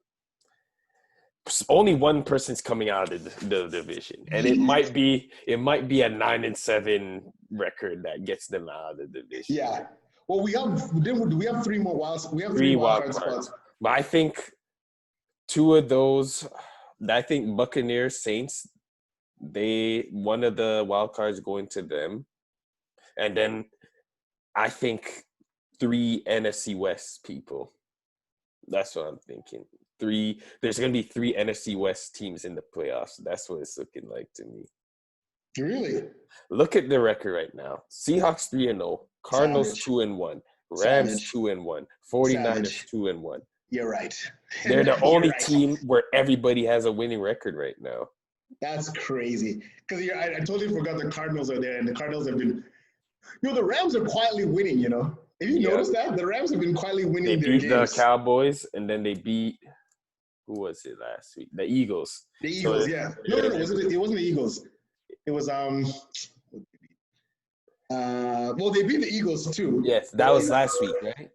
only one person's coming out of the division, and it might be a 9-7 record that gets them out of the division. Yeah. Well, we have 3 more wilds. We have 3 wild card spots. But I think 2 of those. I think Buccaneers, Saints. One of the wild cards going to them, and then I think 3 NFC West people. That's what I'm thinking. There's going to be 3 NFC West teams in the playoffs. That's what it's looking like to me. Really? Look at the record right now. Seahawks 3-0, Cardinals 2-1, Rams 2-1, 49ers 2-1. You're right. They're the only team where everybody has a winning record right now. That's crazy. Because I totally forgot the Cardinals are there, and the Cardinals have been the Rams are quietly winning, you know. Have you noticed that? The Rams have been quietly winning their games. They beat the Cowboys, and then they beat – who was it last week? The Eagles. The Eagles, yeah. No. It wasn't the Eagles. It was well, they beat the Eagles too. Yes, that was last week, right?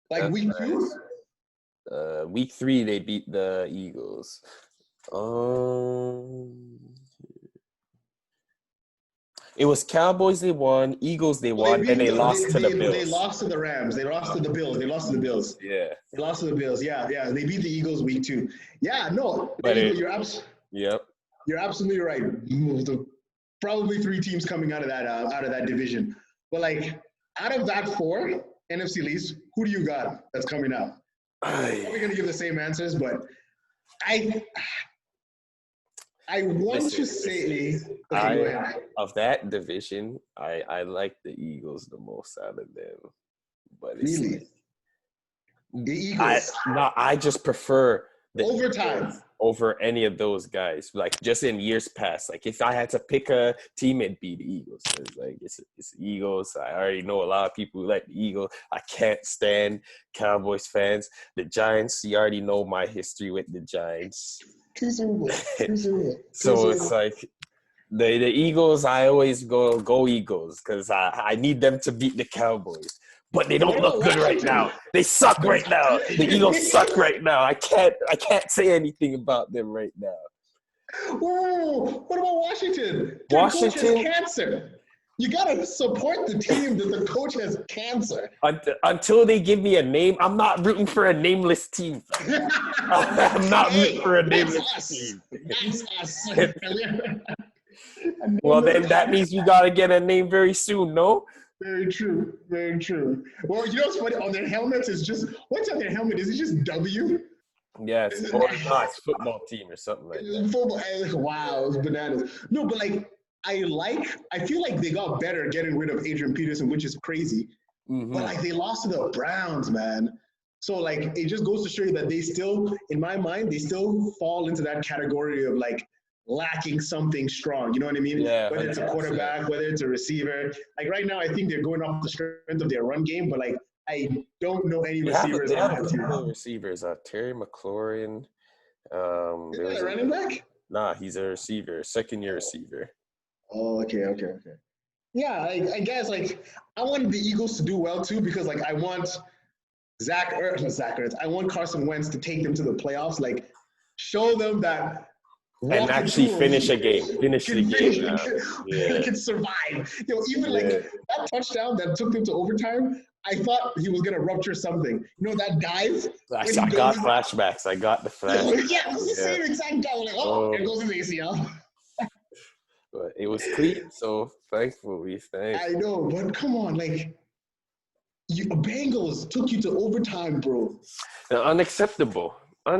Like week 2? Week 3 they beat the Eagles. It was Cowboys they won, Eagles they won, and they lost to the Bills. They lost to the Rams. They lost to the Bills. Yeah. They lost to the Bills. Yeah. They beat the Eagles week 2. Yeah, no. You're absolutely right. Probably 3 teams coming out of that division. But like out of that 4 NFC least, who do you got that's coming out? We're gonna give the same answers, but I want to say of that division, I like the Eagles the most out of them. But it's really? The Eagles. I just prefer the overtime Eagles over any of those guys. Like just in years past, like if I had to pick a team, it'd be the Eagles. It's the Eagles. I already know a lot of people who like the Eagles. I can't stand Cowboys fans. The Giants, you already know my history with the Giants. So it's like the Eagles. I always go Eagles because I need them to beat the Cowboys. But they don't look good right now. They suck right now. The Eagles suck right now. I can't say anything about them right now. Whoa! What about Washington? Washington coach has cancer. You gotta support the team that the coach has cancer. Until they give me a name, I'm not rooting for a nameless team. I'm not rooting for a nameless team. That's us. Well, then that means you gotta get a name very soon, no? Very true. Very true. Well, you know what's funny? On their helmets, what's on their helmet? Is it just W? Yes, or it's football team or something like that. Football. Wow, it's bananas. No, but like, I feel like they got better getting rid of Adrian Peterson, which is crazy. Mm-hmm. But like, they lost to the Browns, man. So like, it just goes to show you that they still, in my mind, they still fall into that category of like, lacking something strong, you know what I mean? Yeah, whether it's a quarterback, whether it's a receiver. Like right now, I think they're going off the strength of their run game, but like I don't know any receivers They on have a that team. couple of receivers. Terry McLaurin. Is There that was a running back? Nah, he's a receiver, second-year receiver. Oh, okay. Yeah, I guess like I want the Eagles to do well too because like I want Zach Ertz. I want Carson Wentz to take them to the playoffs. Like show them that And actually finish a game. Finish the game. They can survive. Even like that touchdown that took them to overtime, I thought he was gonna rupture something. That dive? I got flashbacks. I got the flashbacks. Yeah, it was the same exact guy. Like, there goes his ACL. But it was clean, so thankfully. I know, but come on, like Bengals took you to overtime, bro. Unacceptable. But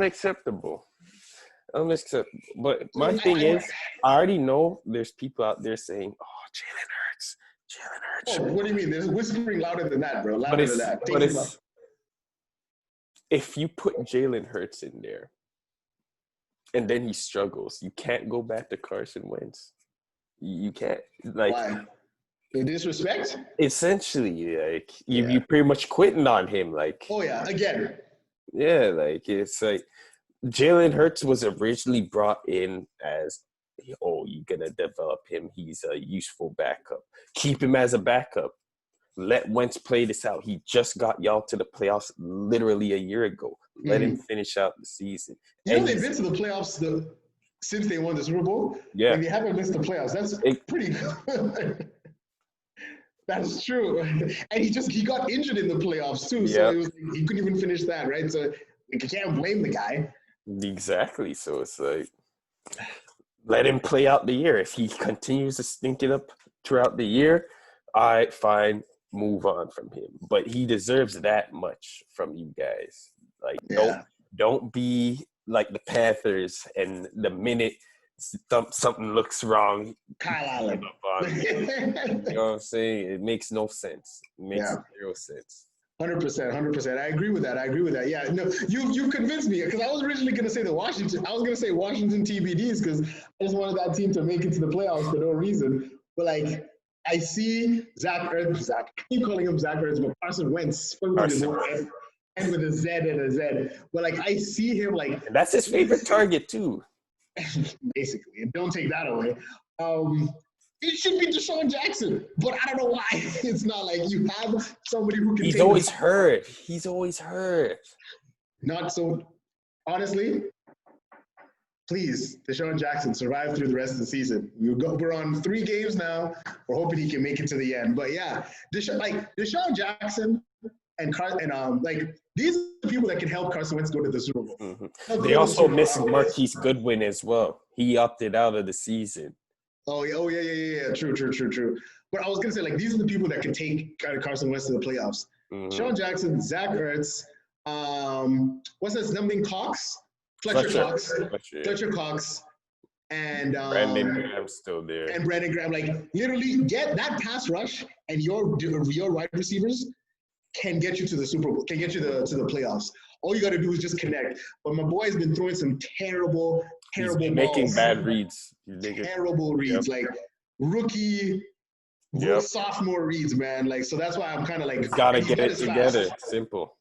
my thing is, I already know there's people out there saying, "Oh, Jalen Hurts." Oh, what do you mean? There's whispering louder than that, bro. Louder than that. But if you put Jalen Hurts in there, and then he struggles, you can't go back to Carson Wentz. You can't. Like, why? The disrespect? Essentially, like you pretty much quitting on him. Like, oh yeah, again. Yeah, like it's like Jalen Hurts was originally brought in as, you're gonna develop him. He's a useful backup. Keep him as a backup. Let Wentz play this out. He just got y'all to the playoffs literally a year ago. Let him finish out the season. They've been to the playoffs since they won the Super Bowl. Yeah. Like, they haven't missed the playoffs. That's pretty good. That's true. And he got injured in the playoffs too. So he couldn't even finish that, right? So you can't blame the guy. Exactly. So it's like, let him play out the year. If he continues to stink it up throughout the year, move on from him. But he deserves that much from you guys. Like, don't be like the Panthers, and the minute something looks wrong, Kyle Allen. You know what I'm saying? It makes no sense. It makes zero sense. 100%. I agree with that. Yeah, no, you convinced me, because I was originally going to say Washington. I was going to say Washington TBDs because I just wanted that team to make it to the playoffs for no reason. But like, I see Zach. I keep calling him Zach Ertz, but Carson Wentz. And with a Z and a Z. But like, I see him like. And that's his favorite target too. Basically, don't take that away. It should be Deshaun Jackson, but I don't know why. It's not like you have somebody who can. He's always hurt. Not so. Honestly, please, Deshaun Jackson, survive through the rest of the season. We're on 3 games now. We're hoping he can make it to the end. But yeah, Deshaun Jackson and these are the people that can help Carson Wentz go to the Super Bowl. Mm-hmm. They also miss Marquise Goodwin as well. He opted out of the season. Oh yeah. True. But I was gonna say, like, these are the people that can take Carson Wentz to the playoffs. Mm-hmm. Sean Jackson, Zach Ertz, what's his name? Fletcher Cox, and Brandon Graham's still there. And Brandon Graham, like, literally get that pass rush, and your wide receivers can get you to the Super Bowl, can get you to the playoffs. All you got to do is just connect. But my boy's been throwing some terrible balls. Making bad reads. Terrible reads, like rookie, sophomore reads, man. Like, so that's why I'm kind of like. He's got to get it together. Simple.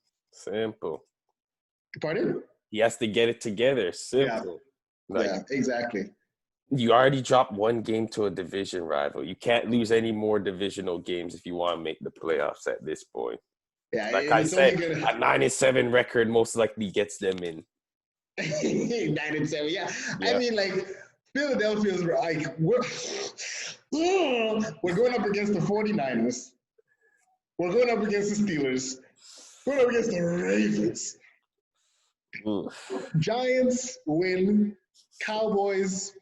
Pardon? He has to get it together. Simple. Yeah, exactly. You already dropped 1 game to a division rival. You can't lose any more divisional games if you want to make the playoffs at this point. Yeah, like I said, a 9-7 record most likely gets them in. 9-7, yeah. I mean, like, Philadelphia's like, we're going up against the 49ers. We're going up against the Steelers. We're going up against the Ravens. Giants win. Cowboys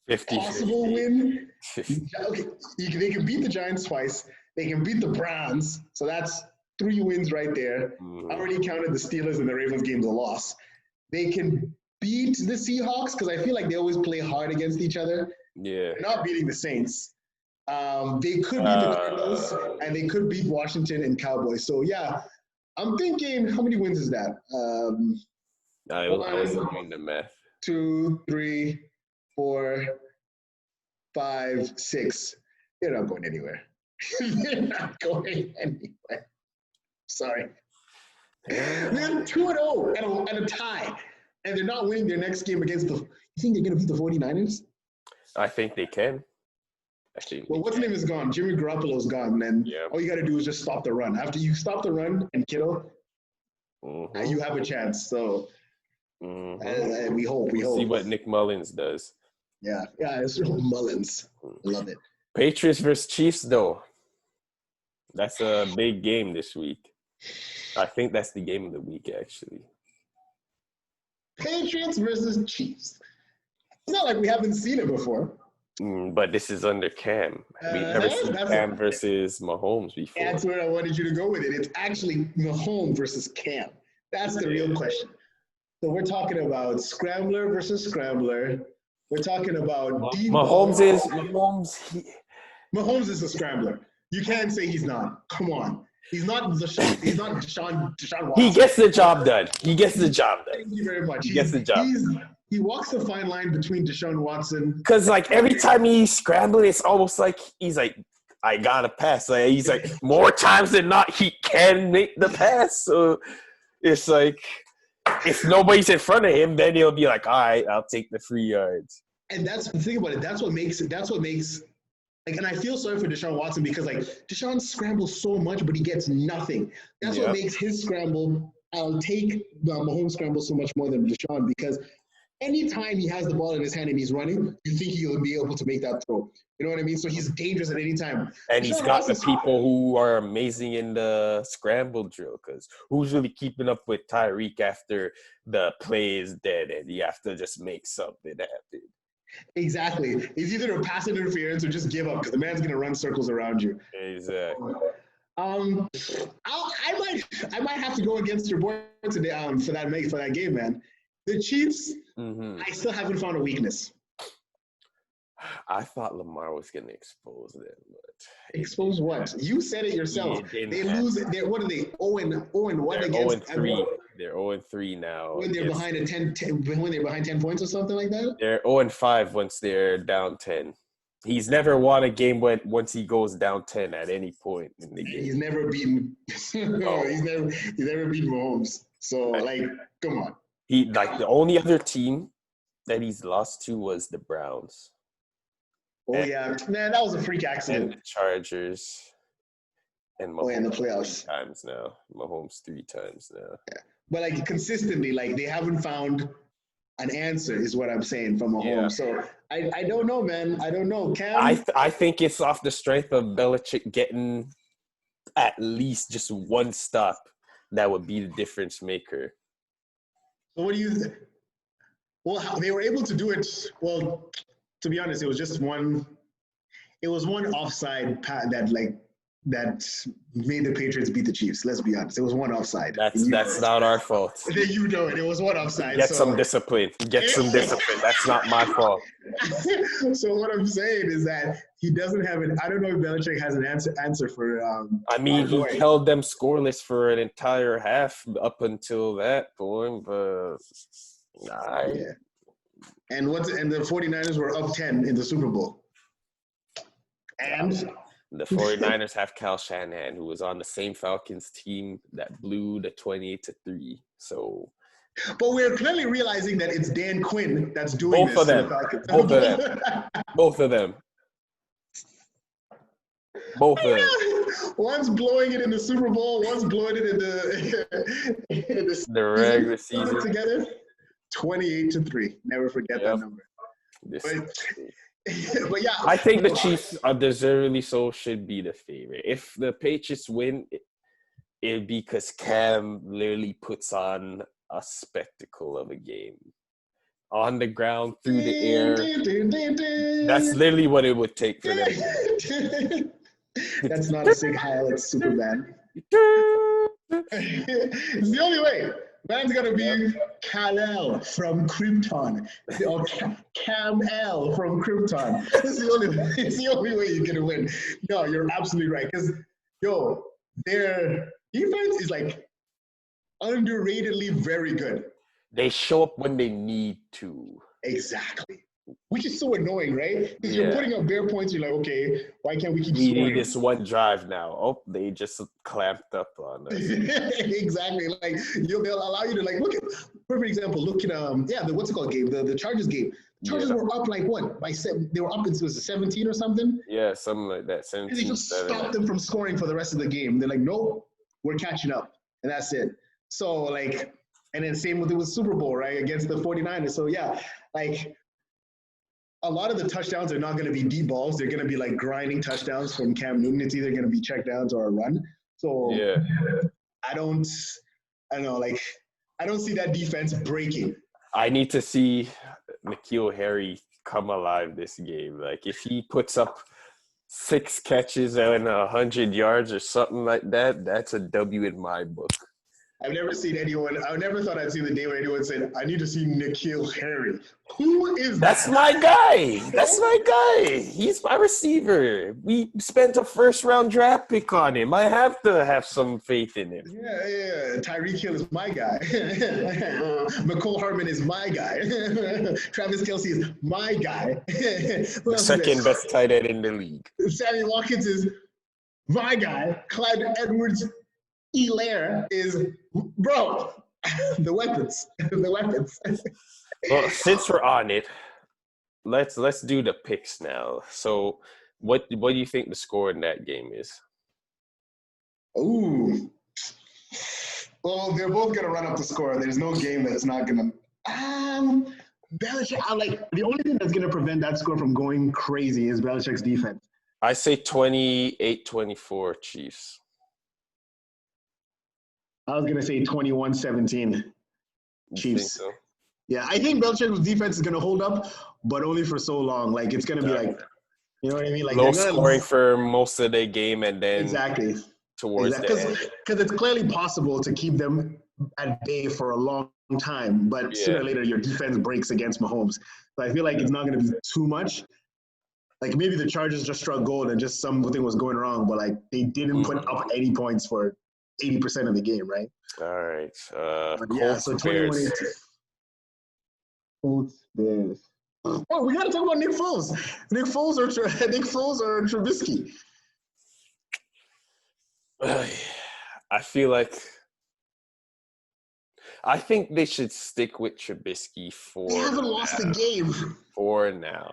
50, possible win. Okay, they can beat the Giants twice. They can beat the Browns. So that's 3 wins right there. I already counted the Steelers and the Ravens games a loss. They can beat the Seahawks because I feel like they always play hard against each other. Yeah. They're not beating the Saints. They could beat the Cardinals, and they could beat Washington and Cowboys. So, yeah, I'm thinking, how many wins is that? I was doing the math. 2, 3, 4, 5, 6. They're not going anywhere. They're not going anywhere. Sorry. They're 2-0 and a tie. And they're not winning their next game against the... You think they're going to beat the 49ers? I think they can. Well, what's name is gone? Jimmy Garoppolo's gone, and all you got to do is just stop the run. After you stop the run and Kittle, you have a chance. So we hope. See what Nick Mullins does. Yeah, it's Mullins. I love it. Patriots versus Chiefs, though. That's a big game this week. I think that's the game of the week, actually. Patriots versus Chiefs. It's not like we haven't seen it before. But this is under Cam. We've never seen Cam versus Mahomes before. That's where I wanted you to go with it. It's actually Mahomes versus Cam. That's the real question. So we're talking about scrambler versus scrambler. We're talking about Mahomes is a scrambler. You can't say he's not. Come on. He's not Deshaun Watson. He gets the job done. Thank you very much. He gets the job. He walks the fine line between Deshaun Watson. Because, like, every time he's scrambling, it's almost like he's like, I got to pass. Like, he's like, more times than not, he can make the pass. So it's like, if nobody's in front of him, then he'll be like, all right, I'll take the 3 yards. And that's the thing about it. That's what makes like, and I feel sorry for Deshaun Watson because, like, Deshaun scrambles so much, but he gets nothing. That's what makes his scramble. I'll take the Mahomes scramble so much more than Deshaun because anytime he has the ball in his hand and he's running, you think he'll be able to make that throw. You know what I mean? So he's dangerous at any time. And he's got the people who are amazing in the scramble drill because who's really keeping up with Tyreek after the play is dead and you have to just make something happen? Exactly. It's either a pass interference or just give up because the man's going to run circles around you. Exactly. I might have to go against your boy today for that game, man. The Chiefs, I still haven't found a weakness. I thought Lamar was going to expose them. But expose what? You said it yourself. They lose. What are they? 0-1 against 0-3. They're 0-3 now. When they're behind 10 points or something like that? They're 0-5 once they're down 10. He's never won a game once he goes down 10 at any point in the game. He's never beaten. No, he's never beaten Mahomes. So, like, come on. The only other team that he's lost to was the Browns. Yeah, man, that was a freak accident. And the Chargers. And Mahomes in the playoffs. 3 times now. Mahomes 3 times now. Yeah. But, like, consistently, like, they haven't found an answer is what I'm saying from Mahomes. Yeah. So, I don't know, man. I don't know. Cam? I think it's off the strength of Belichick getting at least just one stop that would be the difference maker. So what do you think? Well, they were able to do it. Well, to be honest, it was just one. It was one offside that made the Patriots beat the Chiefs. Let's be honest. It was one offside. That's not our fault. You know it. It was one offside. Get some discipline. That's not my fault. So what I'm saying is that he doesn't have an. I don't know if Belichick has an answer for. He held them scoreless for an entire half up until that point, but. Yeah. And the 49ers were up 10 in the Super Bowl. And the 49ers have Kyle Shanahan, who was on the same Falcons team that blew the 28-3. So, but we're clearly realizing that it's Dan Quinn that's doing both of them. Both of them. One's blowing it in the Super Bowl. One's blowing it in the regular season together. 28-3. Never forget that number. But yeah, I think the Chiefs are deservedly so should be the favorite. If the Patriots win, it'd be because Cam literally puts on a spectacle of a game. On the ground, through the air. That's literally what it would take for them. That's not a Sig Heil, it's Superman. It's the only way. Man's gonna be Kal-El from Krypton, or Cam-El from Krypton. It's the only way you're gonna win. No, you're absolutely right. Because their defense is like underratedly very good. They show up when they need to. Exactly. which is so annoying, right? Because you're putting up bare points. You're like, okay, why can't we keep scoring? We need this one drive now. Oh, they just clamped up on us. Exactly. Like they'll allow you to like look at perfect example. Look at what's it called game? The Chargers game. Chargers were up like what by 7? They were up. It was 17 or something. Yeah, something like that. 17. And they just stopped them from scoring for the rest of the game. They're like, nope, we're catching up, and that's it. So like, and then same with Super Bowl, right, against the 49ers. So yeah, like. A lot of the touchdowns are not going to be deep balls. They're going to be like grinding touchdowns from Cam Newton. It's either going to be checkdowns or a run. So I don't know. Like I don't see that defense breaking. I need to see N'Keal Harry come alive this game. Like if he puts up 6 catches and 100 yards or something like that, that's a W in my book. I've never seen anyone. I never thought I'd see the day where anyone said, "I need to see N'Keal Harry." Who is that? That's my guy. That's my guy. He's my receiver. We spent a first-round draft pick on him. I have to have some faith in him. Yeah. Tyreek Hill is my guy. McCole Hardman is my guy. Travis Kelce is my guy. The second best tight end in the league. Sammy Watkins is my guy. Clyde Edwards-Helaire is, bro, the weapons. Well, since we're on it, let's do the picks now. So, what do you think the score in that game is? Ooh. Well, they're both gonna run up the score. There's no game that's not gonna. Belichick. The only thing that's gonna prevent that score from going crazy is Belichick's defense. I say 28-24 Chiefs. I was going to say 21-17 Chiefs. So? Yeah, I think Belichick's defense is going to hold up, but only for so long. Like, it's going to be like, you know what I mean? Like low scoring for most of the game and then towards the end. Because it's clearly possible to keep them at bay for a long time, but sooner or later your defense breaks against Mahomes. So I feel like it's not going to be too much. Like, maybe the Chargers just struck gold and just something was going wrong, but, like, they didn't put up any points for 80% of the game, right? All right. Colts, so 21-18. Colts, Bears. Oh, we got to talk about Nick Foles. Nick Foles or Trubisky? I feel like I think they should stick with Trubisky for. They haven't lost the game for now.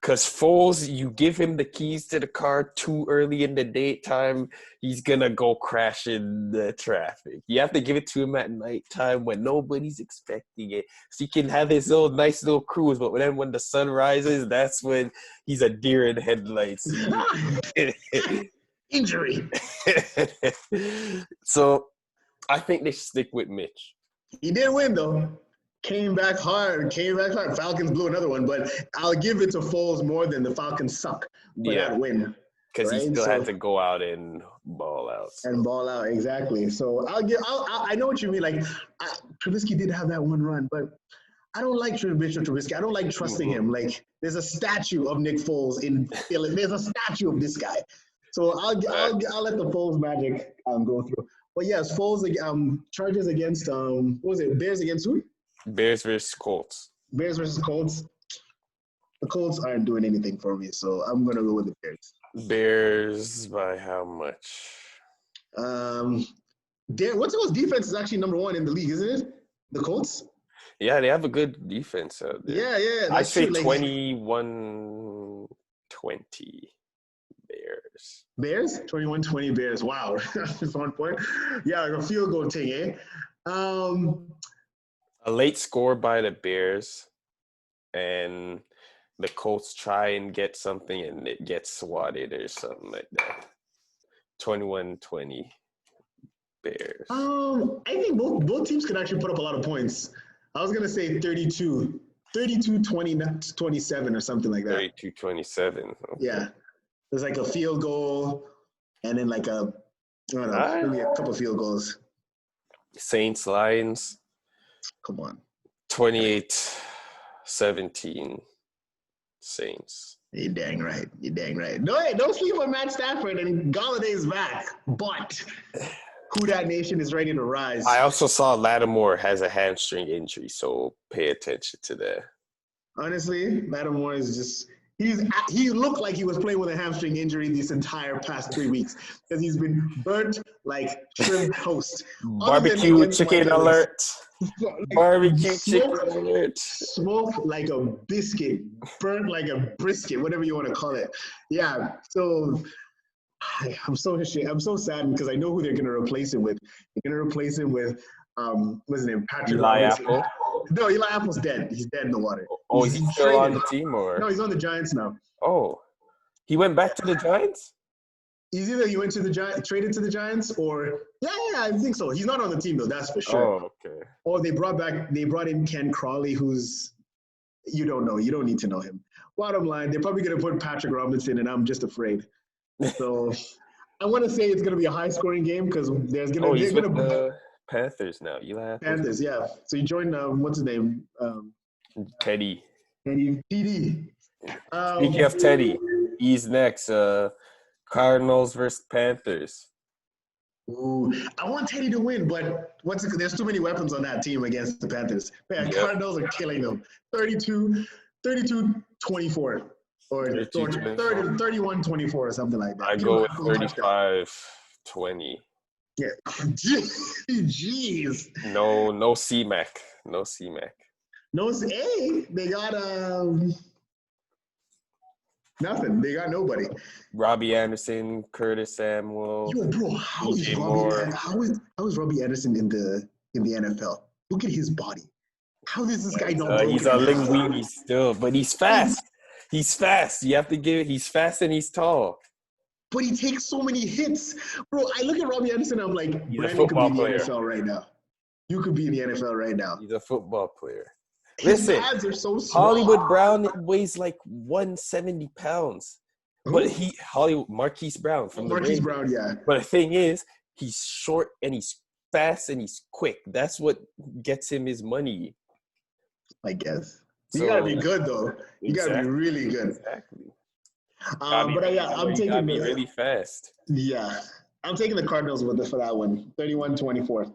Because Foles, you give him the keys to the car too early in the daytime, he's going to go crash in the traffic. You have to give it to him at nighttime when nobody's expecting it. So he can have his own nice little cruise. But then when the sun rises, that's when he's a deer in headlights. Injury. So I think they stick with Mitch. He did win, though. Came back hard. Falcons blew another one, but I'll give it to Foles more than the Falcons suck for that win. Because he still had to go out and ball out. And ball out, exactly. So I know what you mean. Like, Trubisky did have that one run, but I don't like Trubisky. I don't like trusting him. Like, there's a statue of Nick Foles in Philly. There's a statue of this guy. So I'll let the Foles magic go through. But yes, Foles Chargers against what was it? Bears against who? Bears versus Colts. Bears versus Colts. The Colts aren't doing anything for me, so I'm gonna go with the Bears. Bears by how much? What's Colts defense is actually number 1 in the league, isn't it? The Colts. Yeah, they have a good defense out there. Yeah. I say 21-20 Bears. Bears? 21-20 Bears. Wow, that's 1 point. Yeah, like a field goal thing, eh? A late score by the Bears, and the Colts try and get something, and it gets swatted or something like that. 21-20 Bears. I think both teams could actually put up a lot of points. I was going to say 32-27 or something like that. 32-27. Okay. Yeah. There's like a field goal, and then like maybe a couple field goals. Saints, Lions. Come on. 28-17 Saints. You're dang right. No, hey, don't sleep on Matt Stafford, and Galladay's back. But who that nation is ready to rise. I also saw Lattimore has a hamstring injury, so pay attention to that. Honestly, Lattimore is just he looked like he was playing with a hamstring injury this entire past 3 weeks because he's been burnt like shrimp toast. Other than Barbecue against my chicken Phillies. alert. Like, Barbecue chicken alert. Smoke like a biscuit, burnt like a brisket, whatever you want to call it. Yeah. So I'm so ashamed. I'm so sad because I know who they're going to replace him with. They're going to replace him with what's his name? Patrick Eli Robinson. Apple. No, Eli Apple's dead. He's dead in the water. Oh, is he still traded. on the team or? No, he's on the Giants now. Oh, he went back to the Giants? He's either he went to the Giants, traded to the Giants, or yeah, I think so. He's not on the team though, that's for sure. Oh, okay. Or they brought in Ken Crawley, who's you don't know, you don't need to know him. Bottom line, they're probably gonna put Patrick Robinson, and I'm just afraid. So I want to say it's gonna be a high-scoring game because there's gonna. Oh, he's with the Panthers now. Eli Panthers, yeah. So he joined. What's his name? Teddy. TD. Speaking of Teddy, he's next. Cardinals versus Panthers. Ooh, I want Teddy to win, but there's too many weapons on that team against the Panthers. Man, yep. Cardinals are killing them. 32-24 or 31-24 or something like that. I go with 35-20. Yeah. Jeez. No C-Mac. No C-Mac. No, hey, they got nothing. They got nobody. Robbie Anderson, Curtis Samuel. Yo, bro, how is Robbie Anderson in the NFL? Look at his body. How is this guy not broken? He's a linguini still, but he's fast. He's fast. You have to give it. He's fast and he's tall. But he takes so many hits. Bro, I look at Robbie Anderson, I'm like, he's Brandon could be in the NFL right now. You could be in the NFL right now. He's a football player. Listen, his abs are so small. Hollywood Brown weighs like 170 pounds. But Marquise Brown from the Marquise Brown, yeah. But the thing is, he's short and he's fast and he's quick. That's what gets him his money. I guess. You gotta be good though. You gotta be really good. Exactly. I'm taking really fast. Yeah. I'm taking the Cardinals for that one. 31-24. All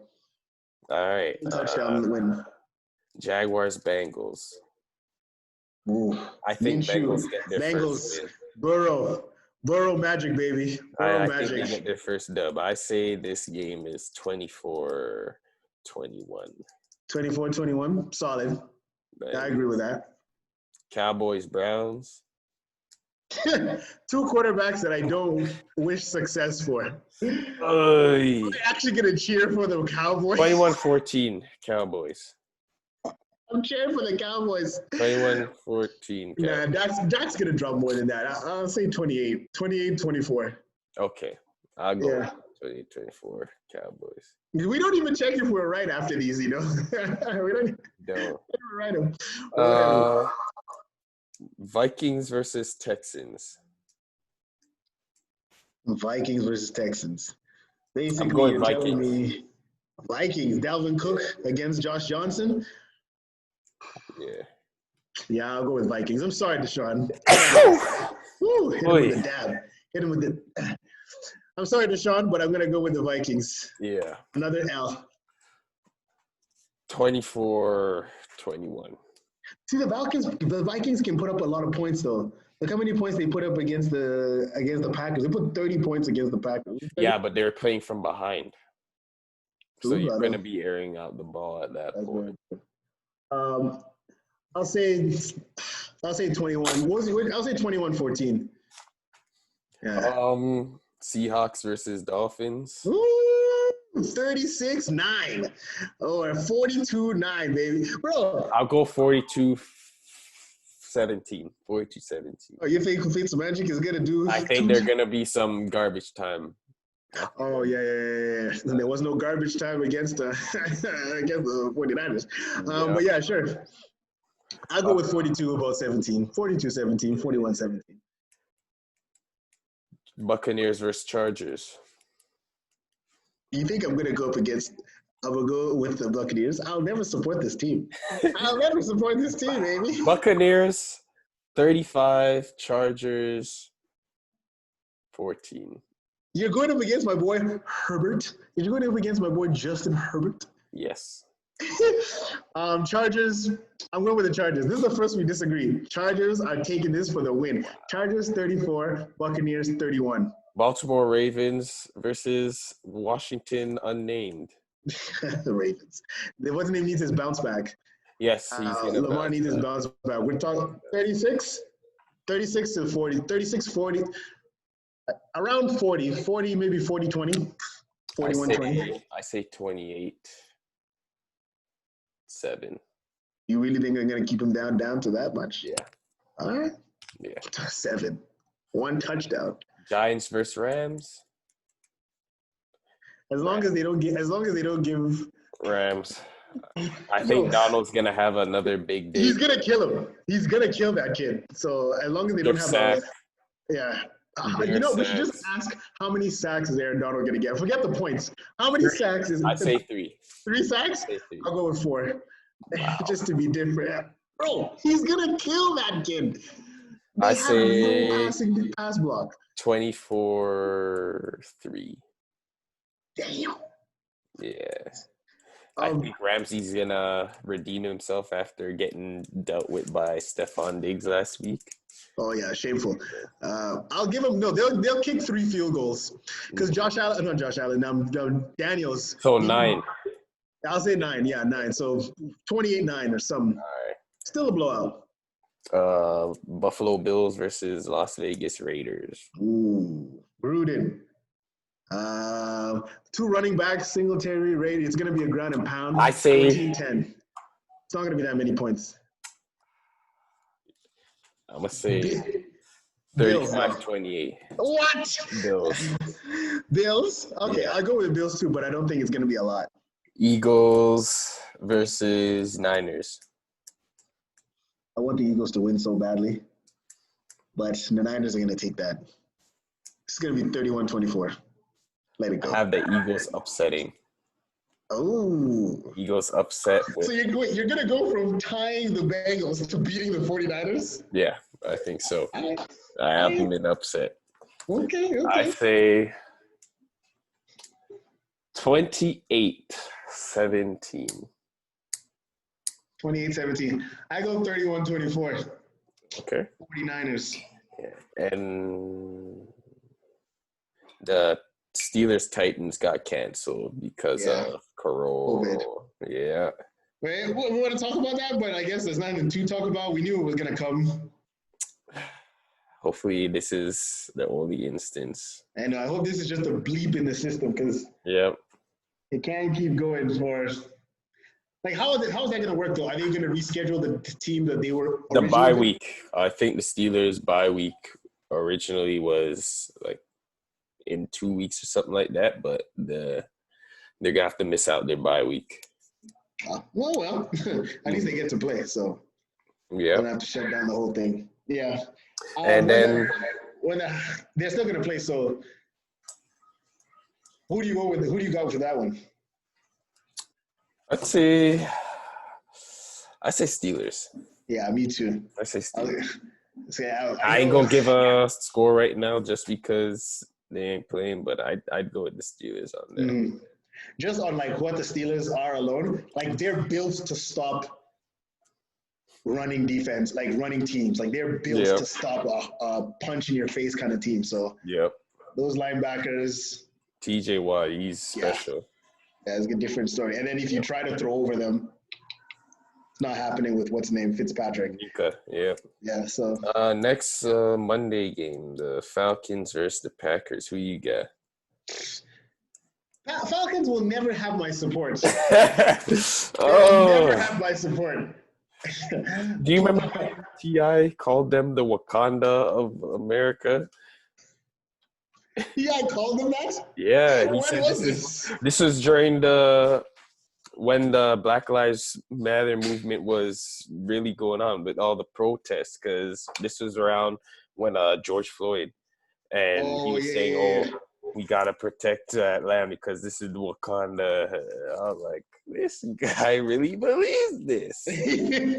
right. Touchdown win. Jaguars, Bengals. Ooh. I think Bengals get their first win. Burrow magic, baby. I think they get their first dub. I say this game is 24-21. 24-21? Solid. I agree with that. Cowboys, Browns. Two quarterbacks that I don't wish success for. I'm actually going to cheer for the Cowboys. 21-14, Cowboys. I'm cheering for the Cowboys. 21-14. Nah, Dak's going to drop more than that. I'll say 28. 28-24. Okay. I'll go 28-24, Cowboys. We don't even check if we're right after these, you know. We don't write them. Vikings versus Texans. Vikings versus Texans. Basically, I'm going Vikings. Vikings. Dalvin Cook against Josh Johnson. Yeah. Yeah, I'll go with Vikings. I'm sorry, Deshaun. Woo, hit him with a dab. Hit him with the. I'm sorry, Deshaun, but I'm gonna go with the Vikings. Yeah. Another L. 24-21. See, the Vikings can put up a lot of points though. Look how many points they put up against the Packers. They put 30 points against the Packers. Yeah, but they're playing from behind. So you're going to be airing out the ball at that point. I'll say 21. I'll say 21-14. Yeah. Seahawks versus Dolphins. Ooh, 36-9 or 42-9, baby. Bro. I'll go 42-17. 42-17. Oh, you think Fitzmagic is going to do? I think there's going to be some garbage time. Oh, yeah. There was no garbage time against the 49ers. But yeah, sure. I'll go with 42-17. 42-17, 41-17. Buccaneers versus Chargers. You think I'm going to go with the Buccaneers? I'll never support this team. Baby. Buccaneers 35, Chargers 14. You're going up against my boy Herbert. You're going up against my boy Justin Herbert. Yes. Chargers. I'm going with the Chargers. This is the first we disagree. Chargers are taking this for the win. Chargers 34, Buccaneers 31. Baltimore Ravens versus Washington unnamed. The Ravens. What's name needs his bounce back. Yes, he's gonna. Lamar needs his bounce back. We're talking 36 to 40, 36, 40, around 40, maybe 40, 20, 41, 20. I say 28-7. You really think they're going to keep him down to that much? Yeah. All right. Yeah. 7. 1 touchdown. Giants versus Rams. As long as they don't give Rams. I think Donald's gonna have another big day. He's gonna kill him. He's gonna kill that kid. So as long as they don't have we should just ask how many sacks is Aaron Donald gonna get. Forget the points. How many sacks is? I say 3. 3 sacks? 3. I'll go with 4. Wow. Just to be different, bro. He's gonna kill that kid. I say no passing pass block. 24-3. Damn. Yeah. I think Ramsey's gonna redeem himself after getting dealt with by Stephon Diggs last week. Oh yeah, shameful. I'll give him they'll kick 3 field goals because Daniels. So 9. I'll say 9. Yeah, 9. So 28-9 or something. All right. Still a blowout. Buffalo Bills versus Las Vegas Raiders. Ooh, Gruden. 2 running backs, Singletary, Raid. It's going to be a ground and pound. I say 14-10. It's not going to be that many points. I'm going to say 35-28. What? Bills. Bills? Okay, Yeah. I'll go with Bills too, but I don't think it's going to be a lot. Eagles versus Niners. I want the Eagles to win so badly, but the Niners are going to take that. It's going to be 31-24. Let it go. I have the Eagles upsetting. Oh. Eagles upset. So you're going to go from tying the Bengals to beating the 49ers? Yeah, I think so. I have them in upset. Okay. I say 28-17. 28-17. I go 31-24. Okay. 49ers. Yeah. And the Steelers-Titans got canceled because of Corona. Yeah. Wait, we want to talk about that, but I guess there's nothing to talk about. We knew it was going to come. Hopefully this is the only instance. And I hope this is just a bleep in the system because it can't keep going for – like, how is that going to work, though? Are they going to reschedule the team that they were – The bye week. I think the Steelers' bye week originally was, like, in 2 weeks or something like that, but they're going to have to miss out their bye week. Well, at least they get to play, so yeah, don't have to shut down the whole thing. Yeah. And then they're still going to play, so who do you go with? Who do you got for that one? I'd say Steelers. Yeah, me too. I say Steelers. I ain't gonna give a score right now just because they ain't playing, but I'd go with the Steelers on there. Mm-hmm. Just on like what the Steelers are alone, like they're built to stop running defense, like running teams. Like they're built to stop a punch in your face kind of team. So those linebackers. TJ Watt, he's special. Yeah, it's a different story. And then if you try to throw over them, it's not happening with what's his name, Fitzpatrick. Yeah. So next Monday game, the Falcons versus the Packers. Who you got? Falcons will never have my support. Never have my support. Do you remember T.I. called them the Wakanda of America? T.I. called them that? Yeah, he said this was during when the Black Lives Matter movement was really going on with all the protests, because this was around when George Floyd, and he was saying, we gotta protect that land because this is Wakanda. I was like, this guy really believes this. Hey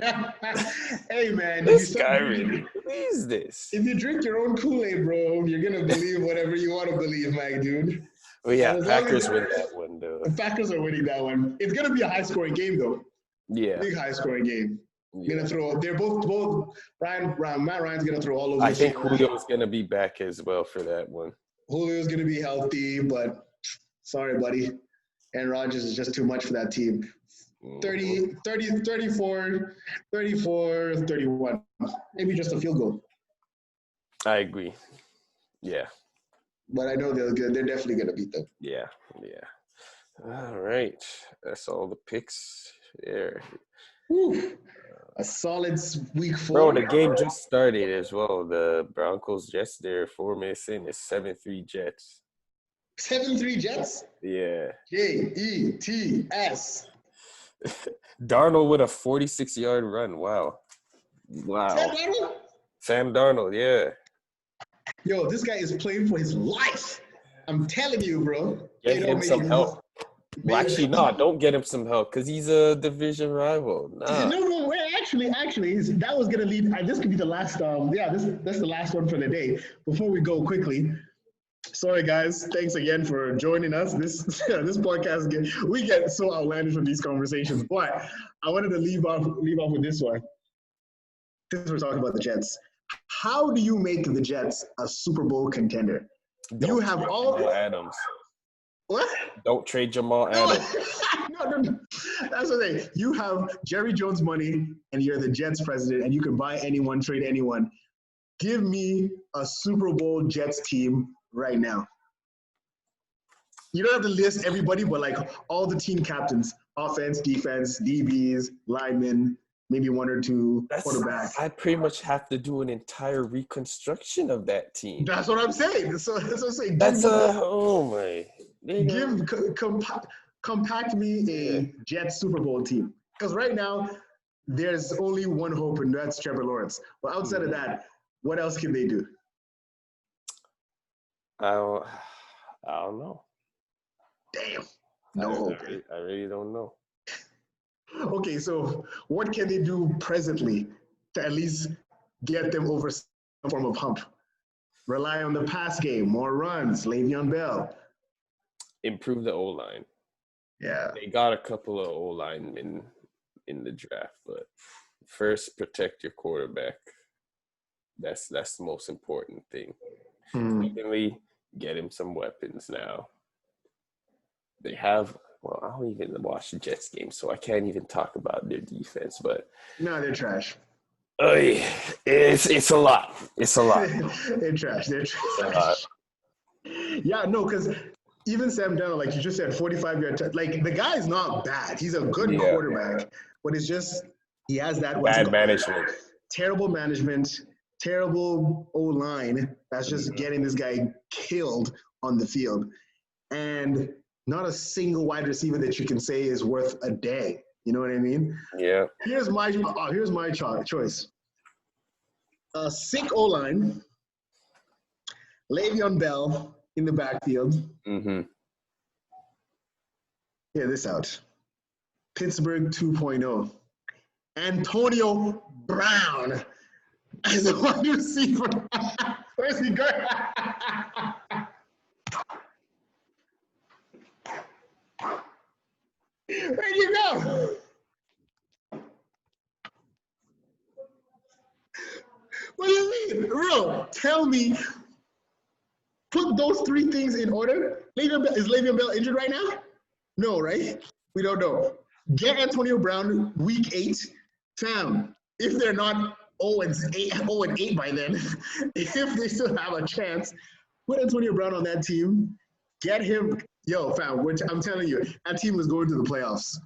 man, this guy really believes this. If you drink your own Kool-Aid, bro, you're gonna believe whatever you want to believe, my dude. Well, yeah, And as long Packers as win that one, though. the Packers are winning that one, it's gonna be a high scoring game though. Yeah. Big high scoring game. Yeah. Gonna throw. They're both. Matt Ryan's gonna throw all over. I think Julio's gonna be back as well for that one. Julio's gonna be healthy, but sorry, buddy. Aaron Rodgers is just too much for that team. 30, 34, 31. Maybe just a field goal. I agree. Yeah. But I know they're good. They're definitely gonna beat them. Yeah. All right. That's all the picks there. Whew. A solid week 4. Bro, the game just started as well. The Broncos Jets, they're 4 minutes in. It's 7-3 Jets. 7-3 Jets? Yeah. Jets. Darnold with a 46-yard run. Wow. Sam Darnold, yeah. Yo, this guy is playing for his life. I'm telling you, bro. Get him some help. Well, actually, no, don't get him some help because he's a division rival. Nah. No, wait, actually, that was gonna lead. This could be the last. That's the last one for the day. Before we go quickly, sorry guys, thanks again for joining us. This podcast we get so outlandish from these conversations, but I wanted to leave off with this one. Since we're talking about the Jets, how do you make the Jets a Super Bowl contender? You have all Jamal Adams. What? Don't trade Jamal Adams. No. That's what I'm saying. You have Jerry Jones money, and you're the Jets president, and you can buy anyone, trade anyone. Give me a Super Bowl Jets team right now. You don't have to list everybody, but like all the team captains, offense, defense, DBs, linemen, maybe 1 or 2 quarterbacks. I pretty much have to do an entire reconstruction of that team. That's what I'm saying. So that's what I'm saying. Oh my. Compact me a Jets Super Bowl team. Because right now, there's only one hope, and that's Trevor Lawrence. But outside of that, what else can they do? I don't know. Damn. No hope. I really don't know. Okay, so what can they do presently to at least get them over some form of hump? Rely on the pass game, more runs, Le'Veon Bell. Improve the O-line. Yeah. They got a couple of O-linemen in the draft, but first protect your quarterback. That's the most important thing. Secondly, get him some weapons now. They have I don't even watch the Jets game, so I can't even talk about their defense, but no, they're trash. It's a lot. It's a lot. They're trash. It's a lot. Yeah, no, because even Sam Darnold, like you just said, 45-yard like the guy's not bad. He's a good quarterback, but it's just he has that bad management. Terrible management, terrible O-line that's just getting this guy killed on the field. And not a single wide receiver that you can say is worth a day. You know what I mean? Yeah. Here's my choice. A sick O-line, Le'Veon Bell in the backfield. Mm-hmm. Hear this out. Pittsburgh 2.0. Antonio Brown as a wide receiver. Where's he going? Where'd you go? What do you mean? Bro, tell me. Put those 3 things in order. Is Le'Veon Bell injured right now? No, right? We don't know. Get Antonio Brown week 8. Fam, if they're not 0-8 by then, if they still have a chance, put Antonio Brown on that team. Get him. Yo, fam, I'm telling you, that team is going to the playoffs.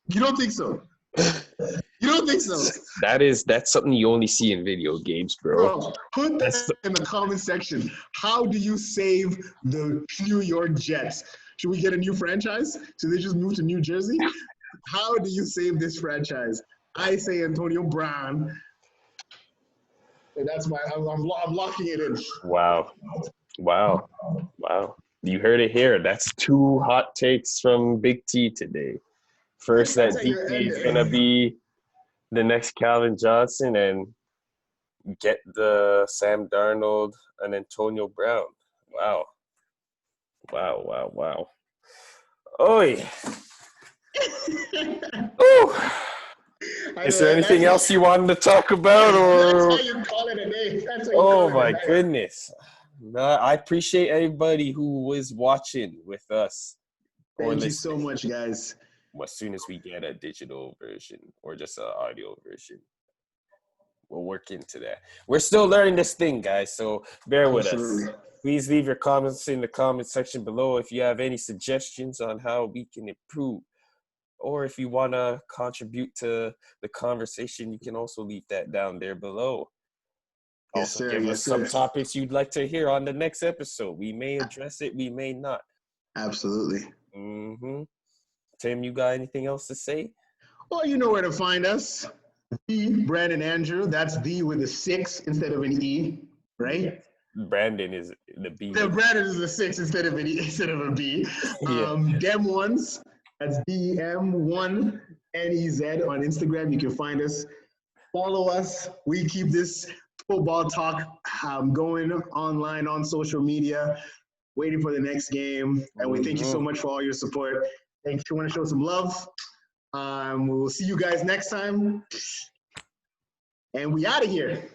You don't think so? You don't think so? That's something you only see in video games, bro. Put that in the comment section. How do you save the New York Jets? Should we get a new franchise? Should they just move to New Jersey? How do you save this franchise? I say Antonio Brown. And that's I'm locking it in. Wow. You heard it here. That's 2 hot takes from Big T today. First, that DK is going to be the next Calvin Johnson, and get the Sam Darnold and Antonio Brown. Wow. Wow. Oi. Oh. Is there anything else you wanted to talk about, That's or? how you call it a day. That's how you call Oh it a my day. goodness! I appreciate everybody who was watching with us or Thank you so listening. much, guys. As soon as we get a digital version or just an audio version, we'll work into that. We're still learning this thing, guys, so bear with us. Please leave your comments in the comment section below if you have any suggestions on how we can improve. Or if you want to contribute to the conversation, you can also leave that down there below. Yes, Also, sir. give Yes, us sir. some topics you'd like to hear on the next episode. We may address it, we may not. Absolutely. Mm-hmm. Tim, you got anything else to say? Well, you know where to find us. The Brandon Andrew. That's the with a 6 instead of an E, right? Brandon is the B. The Brandon is a 6 instead of an E, instead of a B. Yeah. Dem ones. That's DM1NEZ on Instagram. You can find us. Follow us. We keep this football talk going online on social media, waiting for the next game. And we thank you so much for all your support. Thanks. You want to show some love. We will see you guys next time. And we out of here.